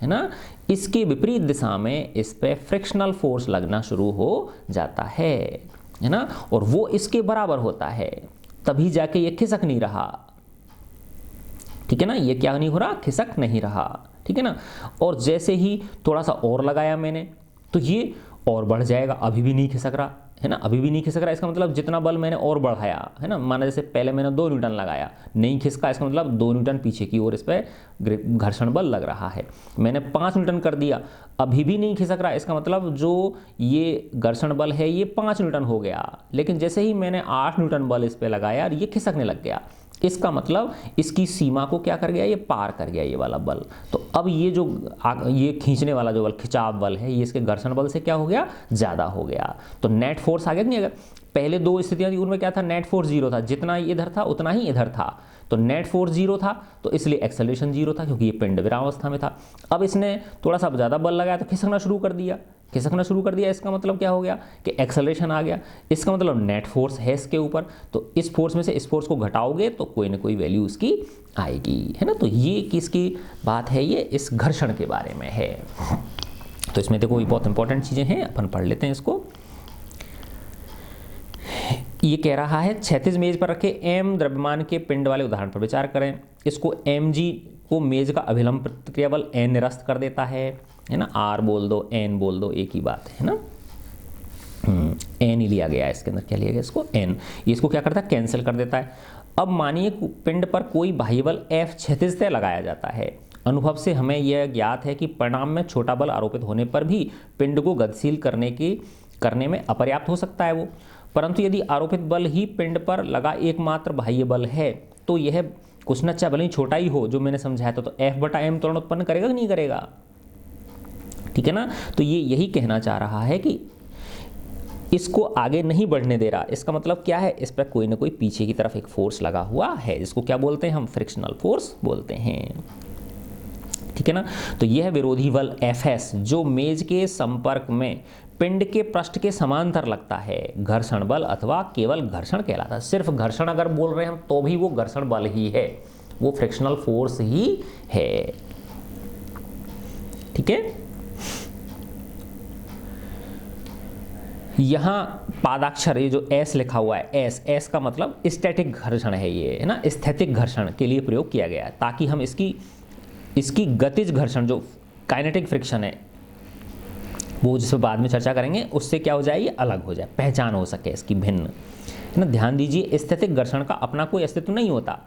है ना, इसके विपरीत दिशा में इस पर फ्रिक्शनल फोर्स लगना शुरू हो जाता है ना, और वो इसके बराबर होता है, तभी जाके ये खिसक नहीं रहा, ठीक है ना, ये क्या नहीं हो रहा, खिसक नहीं रहा, ठीक है ना। और जैसे ही थोड़ा सा और लगाया मैंने तो ये और बढ़ जाएगा, अभी भी नहीं खिसक रहा, है ना, अभी भी नहीं खिसक रहा। इसका मतलब जितना बल मैंने और बढ़ाया, है ना, माना जैसे पहले मैंने 2 न्यूटन लगाया, नहीं खिसका, इसका मतलब 2 न्यूटन पीछे की ओर इस पर घर्षण बल लग रहा है। मैंने 5 न्यूटन कर दिया, अभी भी नहीं खिसक रहा, इसका मतलब जो ये घर्षण बल है ये 5 न्यूटन हो गया। लेकिन जैसे ही मैंने 8 न्यूटन बल इस पर लगाया और ये खिसकने लग गया, इसका मतलब इसकी सीमा को क्या कर गया, ये पार कर गया ये वाला बल। तो अब ये जो ये खींचने वाला जो बल, खिंचाव बल है, ये इसके घर्षण बल से क्या हो गया, ज़्यादा हो गया। तो नेट फोर्स आ गया नहीं। अगर पहले 2 स्थितियां थी उनमें क्या था, नेट फोर्स 0 था, जितना इधर था उतना ही इधर था, तो नेट फोर्स 0 था, तो इसलिए एक्सेलरेशन 0 था, क्योंकि ये पिंड विरामावस्था में था। अब इसने थोड़ा सा ज़्यादा बल लगाया तो खिसकना शुरू कर दिया, खिसकना शुरू कर दिया। इसका मतलब क्या हो गया कि एक्सेलरेशन आ गया। इसका मतलब नेट फोर्स है इसके ऊपर, तो इस फोर्स में से इस फोर्स को घटाओगे तो कोई ना कोई वैल्यू उसकी आएगी, है ना। तो ये किसकी बात है, ये इस घर्षण के बारे में है। तो इसमें देखो ये बहुत इंपॉर्टेंट चीज़ें हैं, अपन पढ़ लेते हैं इसको। ये कह रहा है क्षैतिज मेज पर रखे m द्रव्यमान के पिंड वाले उदाहरण पर विचार करें। इसको mg को मेज का अभिलंब प्रतिक्रिया बल n निरस्त कर देता है ना, r बोल दो n बोल दो, एक ही बात है ना। n ही लिया गया है, इसके अंदर क्या लिया गया, इसको n, ये इसको क्या करता है, कैंसिल कर देता है। अब मानिए पिंड पर कोई बाह्य बल F क्षैतिजतः लगाया जाता है। अनुभव से हमें यह ज्ञात है कि परिणाम में छोटा बल आरोपित होने पर भी पिंड को गतिशील करने में अपर्याप्त हो सकता है वो, परंतु यदि आरोपित बल ही पिंड पर लगा एकमात्र बाह्य बल है तो यह कुछ न चाहे भले ही छोटा ही हो, जो मैंने समझाया था, तो F/m त्वरण उत्पन्न करेगा कि नहीं करेगा, ठीक है ना। तो ये यही कहना चाह रहा है कि इसको आगे नहीं बढ़ने दे रहा। इसका मतलब क्या है, इस पर कोई ना कोई पीछे की तरफ एक फोर्स लगा हुआ है, जिसको क्या बोलते हैं हम, फ्रिक्शनल फोर्स बोलते हैं, ठीक है ना। तो यह विरोधी बल Fs जो मेज के संपर्क में पिंड के पृष्ठ के समांतर लगता है, घर्षण बल अथवा केवल घर्षण कहलाता है। सिर्फ घर्षण अगर बोल रहे हैं हम तो भी वो घर्षण बल ही है, वो फ्रिक्शनल फोर्स ही है। ठीक है, यहां पादाक्षर ये जो एस लिखा हुआ है, एस का मतलब स्टैटिक घर्षण है, ये है ना, स्थैतिक घर्षण के लिए प्रयोग किया गया है, ताकि हम इसकी गतिज घर्षण जो काइनेटिक फ्रिक्शन है वो जिस पर बाद में चर्चा करेंगे उससे क्या हो जाए, ये अलग हो जाए, पहचान हो सके इसकी भिन्न, है ना। ध्यान दीजिए, स्थैतिक घर्षण का अपना कोई अस्तित्व नहीं होता,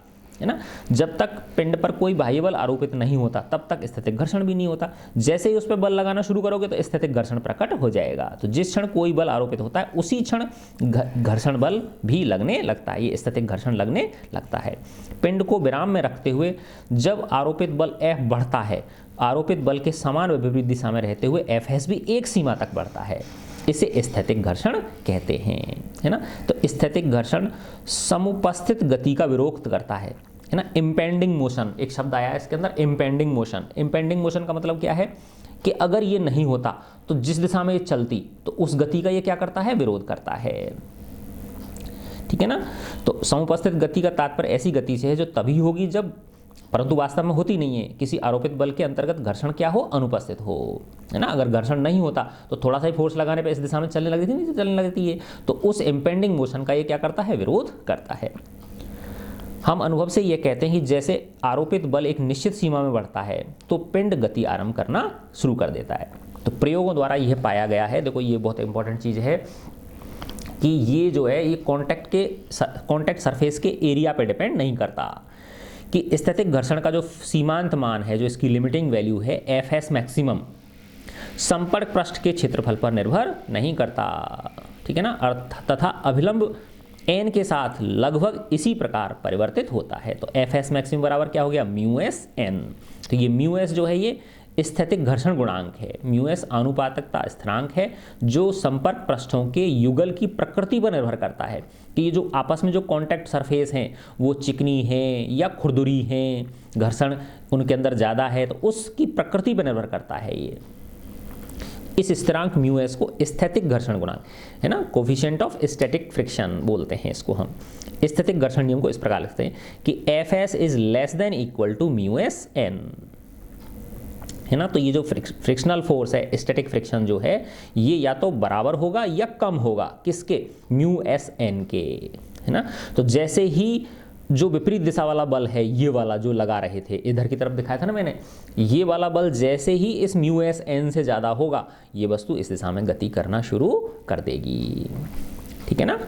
है ना। जब तक पिंड पर कोई बाह्य बल आरोपित नहीं होता तब तक स्थैतिक घर्षण भी नहीं होता। जैसे ही उस पर बल लगाना शुरू करोगे तो स्थैतिक घर्षण प्रकट हो जाएगा। तो जिस क्षण कोई बल आरोपित होता है उसी क्षण घर्षण बल भी लगने लगता है, ये स्थैतिक घर्षण लगने लगता है। पिंड को विराम में रखते हुए जब आरोपित बल F बढ़ता है, आरोपित बल के समान व विपरीत दिशा में रहते हुए Fs भी एक सीमा तक बढ़ता है, इसे स्थैतिक घर्षण कहते हैं, है ना। तो स्थैतिक घर्षण समुपस्थित गति का विरोध करता है ना। इम्पेंडिंग मोशन एक शब्द आया है इसके अंदर, इम्पेंडिंग मोशन। इम्पेंडिंग मोशन का मतलब क्या है कि अगर ये नहीं होता तो जिस दिशा में ये चलती तो उस गति का ये क्या करता है, विरोध करता है। ठीक है ना। तो समुपस्थित गति का तात्पर्य ऐसी गति से है जो तभी होगी जब, परंतु वास्तव में होती नहीं है, किसी आरोपित बल के अंतर्गत घर्षण क्या हो, अनुपस्थित हो, है ना। अगर घर्षण नहीं होता तो थोड़ा सा ही फोर्स लगाने पे इस दिशा में चलने लगती थी, नहीं चलने लगती है, तो उस इम्पेंडिंग मोशन का ये क्या करता है, विरोध करता है। हम अनुभव से ये कहते हैं कि जैसे आरोपित बल एक निश्चित सीमा में बढ़ता है तो पिंड गति आरंभ करना शुरू कर देता है। तो प्रयोगों द्वारा यह पाया गया है, देखो ये बहुत इंपॉर्टेंट चीज़ है कि ये जो है ये कॉन्टैक्ट सरफेस के एरिया पे डिपेंड नहीं करता, कि स्थैतिक घर्षण का जो सीमांत मान है, जो इसकी लिमिटिंग वैल्यू है Fs मैक्सिमम, संपर्क पृष्ठ के क्षेत्रफल पर निर्भर नहीं करता। ठीक है ना। तथा अभिलंब n के साथ लगभग इसी प्रकार परिवर्तित होता है। तो Fs मैक्सिमम बराबर क्या हो गया, μs(n). तो ये μs जो है ये स्थैतिक घर्षण गुणांक है, μs आनुपातिकता स्थिरांक है जो संपर्क पृष्ठों के युगल की प्रकृति पर निर्भर करता है, कि ये जो आपस में जो कांटेक्ट सरफेस हैं वो चिकनी हैं या खुरदुरी हैं, घर्षण उनके अंदर ज़्यादा है, तो उसकी प्रकृति पर निर्भर करता है ये। इस स्थिरांक μs को स्थैतिक घर्षण गुणांक, है ना, कोफिशिएंट ऑफ स्टैटिक फ्रिक्शन बोलते हैं इसको हम। स्थैतिक घर्षण नियम को इस प्रकार लिखते हैं कि Fs is less than equal to μs(n), है ना। तो ये जो फ्रिक्शनल फोर्स है, स्टैटिक फ्रिक्शन जो है, ये या तो बराबर होगा या कम होगा किसके, μs(n) के, है ना। तो जैसे ही जो विपरीत दिशा वाला बल है, ये वाला जो लगा रहे थे, इधर की तरफ दिखाया था ना मैंने, ये वाला बल जैसे ही इस μs(n) से ज़्यादा होगा, ये वस्तु इस दिशा में गति करना शुरू कर देगी। ठीक है ना।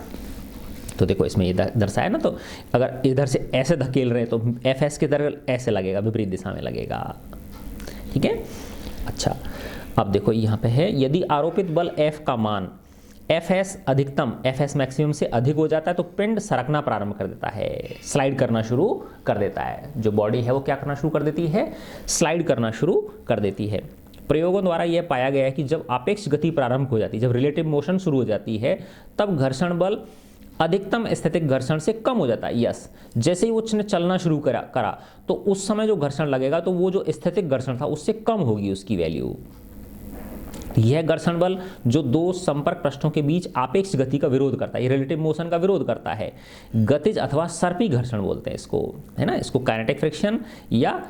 तो देखो इसमें ये दर्शाया ना, तो अगर इधर से ऐसे धकेल रहे हैं तो Fs के तरफ ऐसे लगेगा, विपरीत दिशा में लगेगा। ठीक है। अच्छा, अब देखो यहाँ पे है, यदि आरोपित बल F का मान Fs अधिकतम Fs मैक्सिमम से अधिक हो जाता है तो पिंड सरकना प्रारंभ कर देता है, स्लाइड करना शुरू कर देता है। जो बॉडी है वो क्या करना शुरू कर देती है, स्लाइड करना शुरू कर देती है। प्रयोगों द्वारा यह पाया गया है कि जब आपेक्ष गति प्रारंभ हो जाती है, जब रिलेटिव मोशन शुरू हो जाती है, तब घर्षण बल अधिकतम स्थैतिक घर्षण से कम हो जाता है। यस, जैसे ही उसने चलना शुरू करा तो उस समय जो घर्षण लगेगा तो वो जो स्थैतिक घर्षण था उससे कम होगी उसकी वैल्यू। यह घर्षण बल जो दो संपर्क पृष्ठों के बीच आपेक्ष गति का विरोध करता है, ये रिलेटिव मोशन का विरोध करता है, गतिज अथवा सर्पी घर्षण बोलते हैं इसको, है ना। इसको काइनेटिक फ्रिक्शन या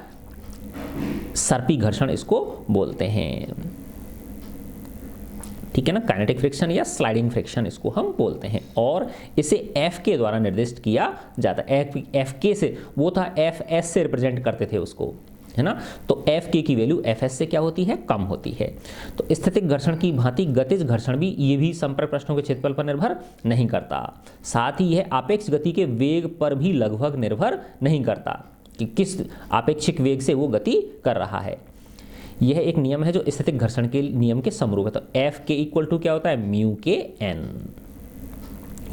सर्पी घर्षण इसको बोलते हैं। ठीक है ना, काइनेटिक फ्रिक्शन या स्लाइडिंग फ्रिक्शन इसको हम बोलते हैं, और इसे F के द्वारा निर्दिष्ट किया जाता है। F के से वो था, Fs से रिप्रेजेंट करते थे उसको, है ना। तो F की वैल्यू Fs से क्या होती है, कम होती है। तो स्थैतिक घर्षण की भांति गतिज घर्षण भी, ये भी संपर्क पृष्ठों के क्षेत्रफल पर निर्भर नहीं करता। साथ ही यह आपेक्ष गति के वेग पर भी लगभग निर्भर नहीं करता कि किस आपेक्षिक वेग से वो गति कर रहा है। यह एक नियम है जो स्थैतिक घर्षण के नियम के समरूप है। तो F के इक्वल टू क्या होता है, μkn।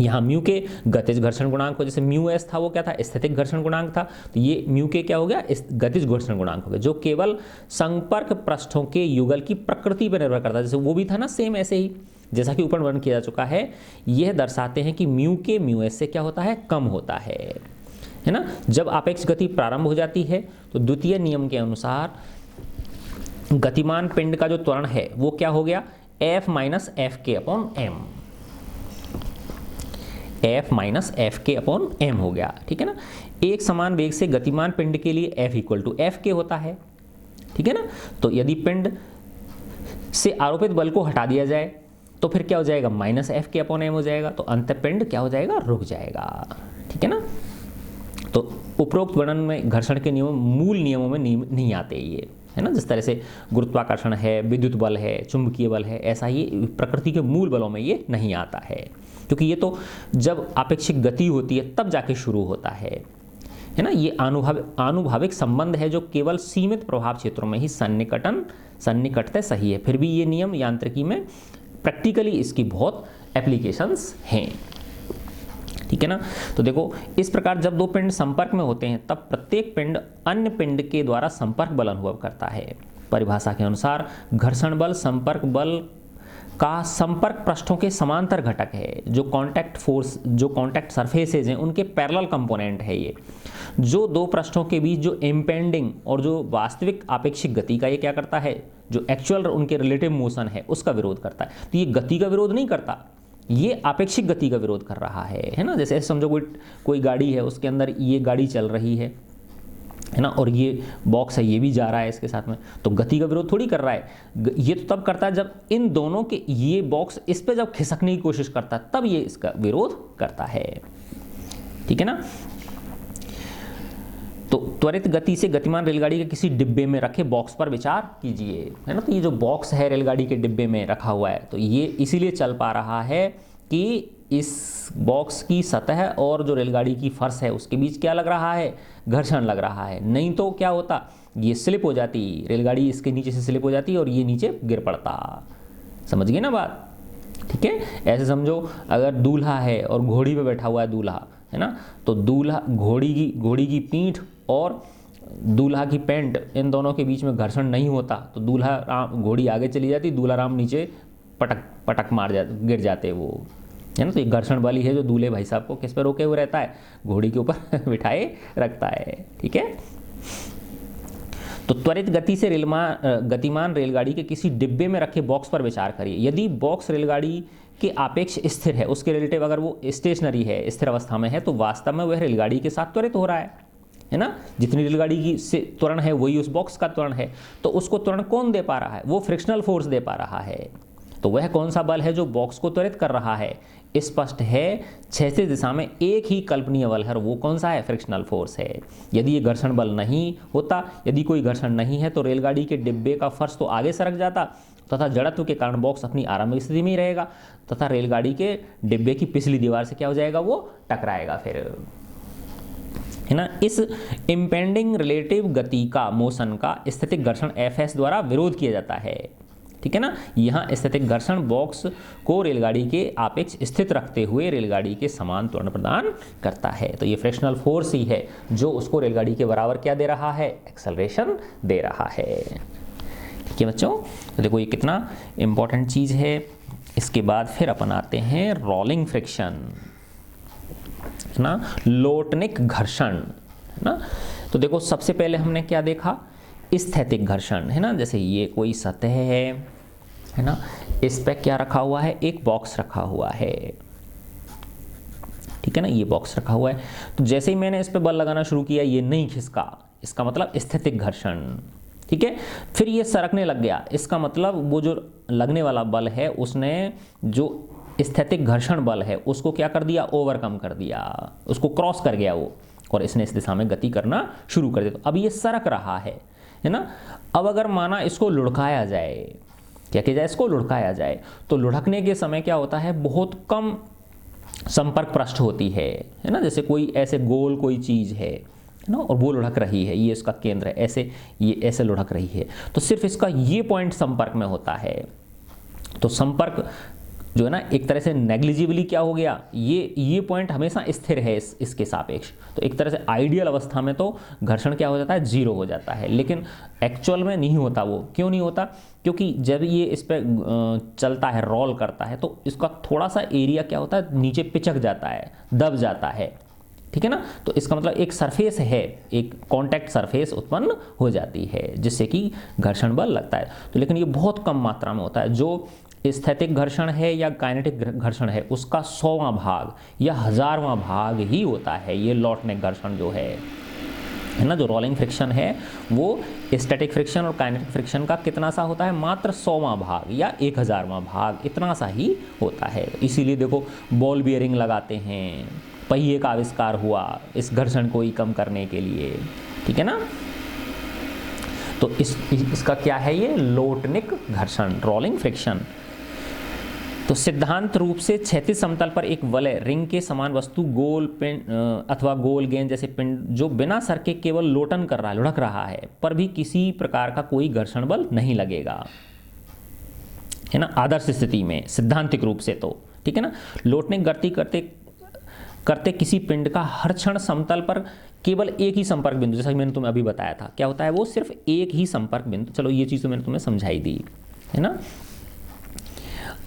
यहाँ म्यू के गतिज घर्षण गुणांक को, जैसे μs था वो क्या था, स्थैतिक घर्षण गुणांक था, तो ये म्यू के क्या हो गया, गतिज घर्षण गुणांक हो गया, जो केवल संपर्क पृष्ठों के युगल की प्रकृति पर निर्भर करता है। जैसे वो भी था ना, सेम ऐसे ही जैसा कि ऊपर वर्णन किया जा चुका है। यह दर्शाते हैं कि म्यू के μs से क्या होता है, कम होता है ना। जब आपेक्ष गति प्रारंभ हो जाती है तो द्वितीय नियम के अनुसार गतिमान पिंड का जो त्वरण है वो क्या हो गया, F माइनस एफ के upon m, F minus F के अपॉन एम हो गया, ठीक है ना। एक समान वेग से गतिमान पिंड के लिए F इक्वल टू एफ के होता है, ठीक है ना। तो यदि पिंड से आरोपित बल को हटा दिया जाए तो फिर क्या हो जाएगा, माइनस एफ के अपॉन एम हो जाएगा, तो अंततः पिंड क्या हो जाएगा, रुक जाएगा, ठीक है ना। तो उपरोक्त वर्णन में घर्षण के नियम मूल नियमों में नहीं आते ये, है ना। जिस तरह से गुरुत्वाकर्षण है, विद्युत बल है, चुंबकीय बल है, ऐसा ये प्रकृति के मूल बलों में ये नहीं आता है, क्योंकि ये तो जब आपेक्षिक गति होती है तब जाके शुरू होता है ना। ये आनुभाविक संबंध है जो केवल सीमित प्रभाव क्षेत्रों में ही सन्निकटतः सही है। फिर भी ये नियम यांत्रिकी में प्रैक्टिकली इसकी बहुत एप्लीकेशंस हैं, ठीक है ना। तो देखो, इस प्रकार जब दो पिंड संपर्क में होते हैं तब प्रत्येक पिंड अन्य पिंड के द्वारा संपर्क बल अनुभव करता है। परिभाषा के अनुसार घर्षण बल संपर्क बल का संपर्क पृष्ठों के समांतर घटक है। जो कॉन्टैक्ट सरफेसेज हैं उनके पैरेलल कंपोनेंट है ये, जो दो पृष्ठों के बीच जो इम्पेंडिंग और जो वास्तविक आपेक्षिक गति का ये क्या करता है, जो एक्चुअल उनके रिलेटिव मोशन है उसका विरोध करता है। तो ये गति का विरोध नहीं करता, ये आपेक्षिक गति का विरोध कर रहा है ना। जैसे समझो कोई गाड़ी है, उसके अंदर ये गाड़ी चल रही है ना, और ये बॉक्स है, ये भी जा रहा है इसके साथ में, तो गति का विरोध थोड़ी कर रहा है। ये तो तब करता है जब इन दोनों के, ये बॉक्स इस पे जब खिसकने की कोशिश करता है तब ये इसका विरोध करता है, ठीक है ना। तो त्वरित गति से गतिमान रेलगाड़ी के किसी डिब्बे में रखे बॉक्स पर विचार कीजिए, है ना। तो ये जो बॉक्स है रेलगाड़ी के डिब्बे में रखा हुआ है, तो ये इसीलिए चल पा रहा है कि इस बॉक्स की सतह और जो रेलगाड़ी की फर्श है उसके बीच क्या लग रहा है, घर्षण लग रहा है। नहीं तो क्या होता, ये स्लिप हो जाती, रेलगाड़ी इसके नीचे से स्लिप हो जाती और ये नीचे गिर पड़ता। समझ गए ना बात, ठीक है। ऐसे समझो अगर दूल्हा है और घोड़ी पे बैठा हुआ है दूल्हा, है ना, तो दूल्हा घोड़ी की पीठ और दूल्हा की पैंट, इन दोनों के बीच में घर्षण नहीं होता, तो घोड़ी आगे चली जाती, दूल्हा राम नीचे पटक मार जाते, गिर जाते वो, है ना। तो ये घर्षण बल ही है जो दूल्हे भाई साहब को किस पर रोके हुए रहता है, घोड़ी के ऊपर बिठाए रखता है, ठीक है। तो त्वरित गति से गतिमान रेलगाड़ी के किसी डिब्बे में रखे बॉक्स पर विचार करिए। यदि बॉक्स रेलगाड़ी के आपेक्ष स्थिर है, उसके रिलेटिव अगर वो स्टेशनरी है, स्थिर अवस्था में है, तो वास्तव में वह रेलगाड़ी के साथ त्वरित हो रहा है ना। जितनी रेलगाड़ी की से त्वरण है वही उस बॉक्स का त्वरण है, तो उसको त्वरण कौन दे पा रहा है, वो फ्रिक्शनल फोर्स दे पा रहा है। तो वह कौन सा बल है जो बॉक्स को त्वरित कर रहा है, स्पष्ट है, क्षैतिज दिशा में एक ही कल्पनीय बल है, वो कौन सा है, फ्रिक्शनल फोर्स है। यदि ये घर्षण बल नहीं होता, यदि कोई घर्षण नहीं है, तो रेलगाड़ी के डिब्बे का फर्श तो आगे सरक जाता तथा जड़त्व के कारण बॉक्स अपनी आरंभिक स्थिति में ही रहेगा तथा रेलगाड़ी के डिब्बे की पिछली दीवार से क्या हो जाएगा, वो टकराएगा फिर, है ना। इस इम्पेंडिंग रिलेटिव गति का, मोशन का स्थैतिक घर्षण Fs द्वारा विरोध किया जाता है, ठीक है ना। यहाँ स्थैतिक घर्षण बॉक्स को रेलगाड़ी के आपेक्ष स्थित रखते हुए रेलगाड़ी के समान त्वरण प्रदान करता है। तो ये फ्रिक्शनल फोर्स ही है जो उसको रेलगाड़ी के बराबर क्या दे रहा है, एक्सेलरेशन दे रहा है, ठीक है बच्चों। तो देखो ये कितना इंपॉर्टेंट चीज है। इसके बाद फिर अपन आते हैं रोलिंग फ्रिक्शन, है ना, लोटनिक घर्षण, है ना। तो देखो सबसे पहले हमने क्या देखा, स्थैतिक घर्षण, है ना। जैसे ये कोई सतह है ना, इस पे क्या रखा हुआ है, एक बॉक्स रखा हुआ है, ठीक है ना, ये बॉक्स रखा हुआ है। तो जैसे ही मैंने इस पे बल लगाना शुरू किया ये नहीं खिसका, इसका मतलब स्थैतिक घर्षण, ठीक है। फिर ये सरकने लग गया, इसका मतलब वो जो लगने वाला बल है उसने जो स्थैतिक घर्षण बल है उसको क्या कर दिया, ओवरकम कर दिया, उसको क्रॉस कर गया वो, और इसने इस दिशा में गति करना शुरू कर दिया। तो अब ये सरक रहा है ना। अब अगर माना इसको लुढ़काया जाए, क्या किया जाए, इसको लुढ़काया जाए, तो लुढ़कने के समय क्या होता है, बहुत कम संपर्क पृष्ठ होती है ना। जैसे कोई ऐसे गोल कोई चीज है ना, और वो लुढ़क रही है, ये इसका केंद्र है, ऐसे ये ऐसे लुढ़क रही है, तो सिर्फ इसका ये पॉइंट संपर्क में होता है। तो संपर्क जो है ना एक तरह से नेग्लिजिबली क्या हो गया, ये पॉइंट हमेशा स्थिर है इसके सापेक्ष। तो एक तरह से आइडियल अवस्था में तो घर्षण क्या हो जाता है, जीरो हो जाता है, लेकिन एक्चुअल में नहीं होता। वो क्यों नहीं होता, क्योंकि जब ये इस पर चलता है, रोल करता है, तो इसका थोड़ा सा एरिया क्या होता है, नीचे पिचक जाता है, दब जाता है, ठीक है ना। तो इसका मतलब एक सरफेस है, एक कांटेक्ट सरफेस उत्पन्न हो जाती है जिससे कि घर्षण बल लगता है। तो लेकिन ये बहुत कम मात्रा में होता है। जो स्थैतिक घर्षण है या काइनेटिक घर्षण है उसका 100वां भाग या 1000वां भाग ही होता है ये लौटने घर्षण जो है ना। जो रोलिंग फ्रिक्शन है वो स्टैटिक फ्रिक्शन और काइनेटिक फ्रिक्शन का कितना सा होता है, मात्र 100वां भाग या 1000वां भाग, इतना सा ही होता है। इसीलिए देखो बॉल बियरिंग लगाते हैं, पहिए का आविष्कार हुआ इस घर्षण को ही कम करने के लिए, ठीक है ना। तो इसका क्या है, ये लोटनिक घर्षण, रोलिंग फ्रिक्शन। तो सिद्धांत रूप से क्षैतिज समतल पर एक वलय रिंग के समान वस्तु गोल पिंड अथवा गोल गेंद जैसे पिंड जो बिना सर के केवल लोटन कर रहा है, लुढ़क रहा है, पर भी किसी प्रकार का कोई घर्षण बल नहीं लगेगा, है ना, आदर्श स्थिति में सिद्धांतिक रूप से तो, ठीक है ना। लोटने गति करते किसी पिंड का हर क्षण समतल पर केवल एक ही संपर्क बिंदु, जैसा कि मैंने तुम्हें अभी बताया था, क्या होता है वो सिर्फ एक ही संपर्क बिंदु। चलो ये चीज़ तो मैंने तुम्हें समझाई दी, है ना।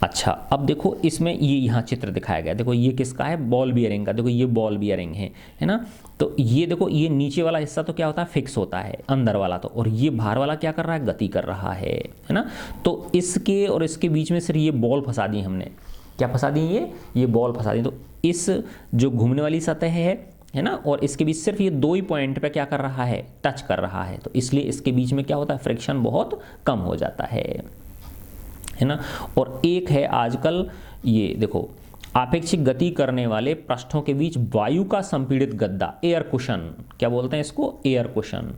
अच्छा, अब देखो इसमें ये यहाँ चित्र दिखाया गया, देखो ये किसका है, बॉल बियरिंग का। देखो ये बॉल बियरिंग है ना। तो ये देखो ये नीचे वाला हिस्सा तो क्या होता है, फिक्स होता है, अंदर वाला तो, और ये बाहर वाला क्या कर रहा है, गति कर रहा है ना। तो इसके और इसके बीच में सिर्फ ये बॉल फंसा दी हमने, क्या फंसा दी, ये बॉल फंसा दी। तो इस जो घूमने वाली सतह है ना, और इसके बीच सिर्फ ये 2 ही पॉइंट पे क्या कर रहा है, टच कर रहा है। तो इसलिए इसके बीच में क्या होता है, फ्रिक्शन बहुत कम हो जाता है ना। और एक है आजकल ये देखो आपेक्षिक गति करने वाले पृष्ठों के बीच वायु का संपीड़ित गद्दा, एयर कुशन, क्या बोलते हैं इसको, एयर कुशन,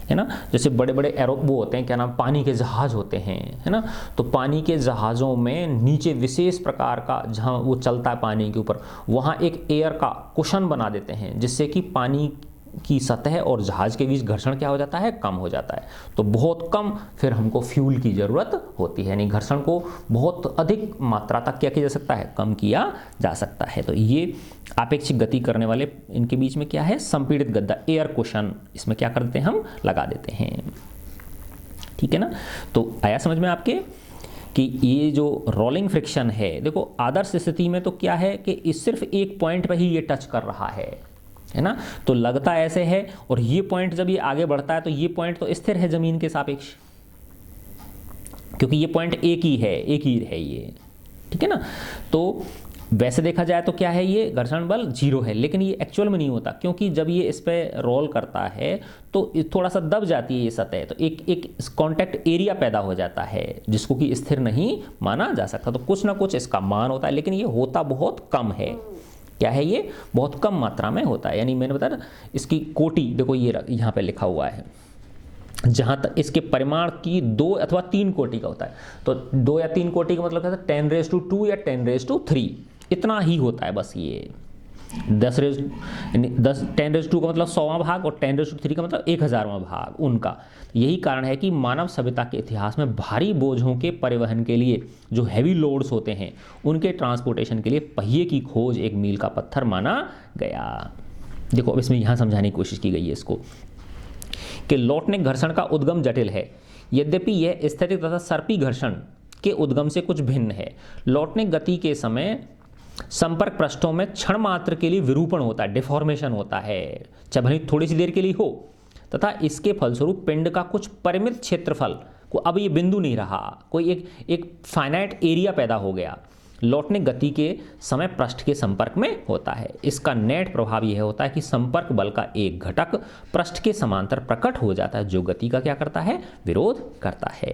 है ना। जैसे बड़े बड़े एरो वो होते हैं, क्या नाम, पानी के जहाज होते हैं, है ना। तो पानी के जहाज़ों में नीचे विशेष प्रकार का, जहाँ वो चलता है पानी के ऊपर, वहाँ एक एयर का कुशन बना देते हैं जिससे कि पानी की सतह और जहाज के बीच घर्षण क्या हो जाता है, कम हो जाता है। तो बहुत कम फिर हमको फ्यूल की ज़रूरत होती है, यानी घर्षण को बहुत अधिक मात्रा तक क्या किया जा सकता है, कम किया जा सकता है। तो ये आपेक्षिक गति करने वाले इनके बीच में क्या है, संपीड़ित गद्दा, एयर कुशन, इसमें क्या कर देते हैं, हम लगा देते हैं, ठीक है ना। तो आया समझ में आपके कि ये जो रोलिंग फ्रिक्शन है, देखो आदर्श स्थिति में तो क्या है कि इस सिर्फ एक पॉइंट पर ही ये टच कर रहा है ना। तो लगता ऐसे है, और ये पॉइंट जब ये आगे बढ़ता है तो ये पॉइंट तो स्थिर है जमीन के सापेक्ष, क्योंकि ये पॉइंट एक ही है ये, ठीक है ना। तो वैसे देखा जाए तो क्या है, ये घर्षण बल 0 है, लेकिन ये एक्चुअल में नहीं होता, क्योंकि जब ये इस पे रोल करता है तो थोड़ा सा दब जाती है ये सतह, तो एक कांटेक्ट एरिया पैदा हो जाता है जिसको कि स्थिर नहीं माना जा सकता। तो कुछ ना कुछ इसका मान होता है, लेकिन ये होता बहुत कम है। क्या है, ये बहुत कम मात्रा में होता है। यानी मैंने बताया इसकी कोटि, देखो ये यहाँ पे लिखा हुआ है, जहाँ तक इसके परिमाण की 2 अथवा 3 कोटि का होता है। तो 2 या 3 कोटि का मतलब क्या है, 10⁻² या 10⁻3, इतना ही होता है बस। ये 10⁻² का मतलब 100वां भाग, और 10⁻³ का मतलब 1000वां भाग उनका। यही कारण है कि मानव सभ्यता के इतिहास में भारी बोझों के परिवहन के लिए, जो हैवी लोड्स होते हैं, उनके ट्रांसपोर्टेशन के लिए पहिए की खोज एक मील का पत्थर माना गया। देखो अब इसमें यहाँ समझाने की कोशिश की गई है इसको कि लौटने घर्षण का उद्गम जटिल है, यद्यपि यह स्थैतिक तथा सर्पी घर्षण के उद्गम से कुछ भिन्न है। लौटने गति के समय संपर्क पृष्ठों में क्षण मात्र के लिए विरूपण होता है, डिफॉर्मेशन होता है, चाहे भले थोड़ी सी देर के लिए हो, तथा इसके फलस्वरूप पिंड का कुछ परिमित क्षेत्रफल को, अब ये बिंदु नहीं रहा, कोई एक फाइनाइट एरिया पैदा हो गया, लौटने गति के समय पृष्ठ के संपर्क में होता है। इसका नेट प्रभाव यह होता है कि संपर्क बल का एक घटक पृष्ठ के समांतर प्रकट हो जाता है, जो गति का क्या करता है, विरोध करता है।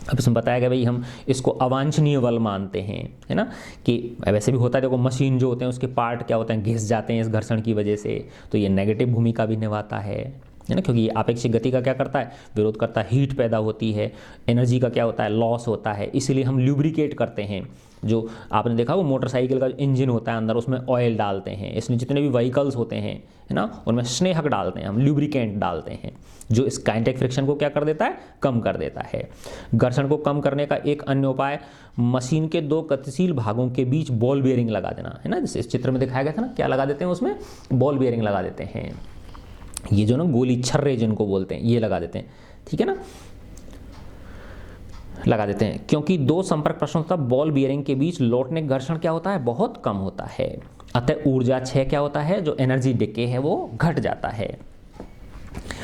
अब इसमें बताया गया भाई हम इसको अवांछनीय बल मानते हैं, है ना, कि वैसे भी होता है। देखो मशीन जो होते हैं उसके पार्ट क्या होते हैं, घिस जाते हैं इस घर्षण की वजह से, तो ये नेगेटिव भूमिका भी निभाता है ना, क्योंकि ये आपेक्षिक गति का क्या करता है, विरोध करता है, हीट पैदा होती है, एनर्जी का क्या होता है, लॉस होता है। इसीलिए हम ल्यूब्रिकेट करते हैं, जो आपने देखा वो मोटरसाइकिल का इंजन होता है अंदर, उसमें ऑयल डालते हैं, इसमें जितने भी व्हीकल्स होते हैं, है ना, उनमें स्नेहक डालते हैं, हम ल्यूब्रिकेंट डालते हैं, जो इस काइनेटिक फ्रिक्शन को क्या कर देता है, कम कर देता है। घर्षण को कम करने का एक अन्य उपाय मशीन के 2 गतिशील भागों के बीच बॉल बियरिंग लगा देना, है ना, जैसे इस चित्र में दिखाया गया था ना, क्या लगा देते हैं उसमें, बॉल बियरिंग लगा देते हैं। ये जो ना गोली छर्रे जिनको बोलते हैं, ये लगा देते हैं, ठीक है ना। लगा देते हैं, क्योंकि दो संपर्क प्रश्नों तथा बॉल बियरिंग के बीच लौटने घर्षण क्या होता है, बहुत कम होता है, अतः ऊर्जा क्षय क्या होता है, जो एनर्जी डिके है वो घट जाता है।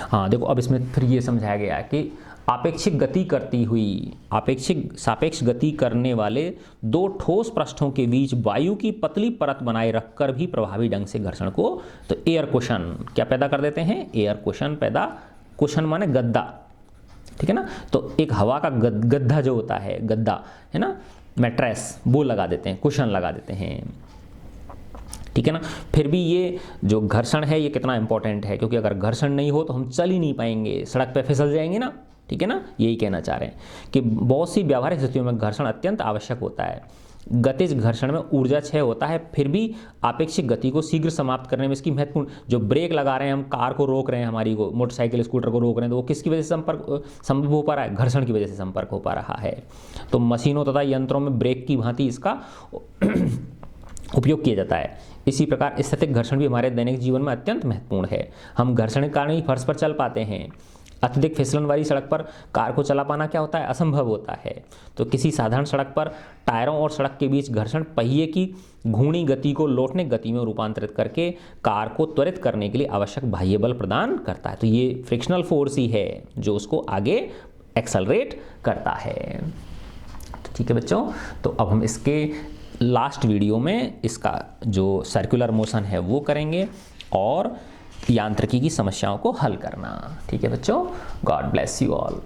हाँ देखो, अब इसमें फिर ये समझाया गया है कि आपेक्षिक गति करती हुई, सापेक्ष गति करने वाले दो ठोस पृष्ठों के बीच वायु की पतली परत बनाए रखकर भी प्रभावी ढंग से घर्षण को, तो एयर कुशन क्या पैदा कर देते हैं, एयर कुशन पैदा, कुशन माने गद्दा, ठीक है ना, तो एक हवा का गद्दा जो होता है, गद्दा है ना, मैट्रेस, वो लगा देते हैं, कुशन लगा देते हैं, ठीक है ना। फिर भी ये जो घर्षण है ये कितना इंपॉर्टेंट है, क्योंकि अगर घर्षण नहीं हो तो हम चल ही नहीं पाएंगे, सड़क पे फिसल जाएंगे ना, ठीक है ना, यही कहना चाह रहे हैं कि बहुत सी व्यावहारिक स्थितियों में घर्षण अत्यंत आवश्यक होता है। गतिज घर्षण में ऊर्जा क्षय होता है, फिर भी आपेक्षिक गति को शीघ्र समाप्त करने में इसकी महत्वपूर्ण, जो ब्रेक लगा रहे हैं हम, कार को रोक रहे हैं, हमारी को मोटरसाइकिल स्कूटर को रोक रहे हैं, तो वो किसकी वजह से संभव हो पा रहा है, घर्षण की वजह से संपर्क हो पा रहा है। तो मशीनों तथा यंत्रों में ब्रेक की भांति इसका उपयोग किया जाता है। इसी प्रकार स्थैतिक घर्षण भी हमारे दैनिक जीवन में अत्यंत महत्वपूर्ण है। हम घर्षण के कारण ही फर्श पर चल पाते हैं। अत्यधिक फिसलन वाली सड़क पर कार को चला पाना क्या होता है, असंभव होता है। तो किसी साधारण सड़क पर टायरों और सड़क के बीच घर्षण पहिए की घूर्णी गति को लौटने गति में रूपांतरित करके कार को त्वरित करने के लिए आवश्यक बाह्य बल प्रदान करता है। तो ये फ्रिक्शनल फोर्स ही है जो उसको आगे एक्सेलरेट करता है। ठीक है बच्चों, तो अब हम इसके लास्ट वीडियो में इसका जो सर्कुलर मोशन है वो करेंगे और यांत्रिकी की समस्याओं को हल करना। ठीक है बच्चों, गॉड ब्लेस यू ऑल।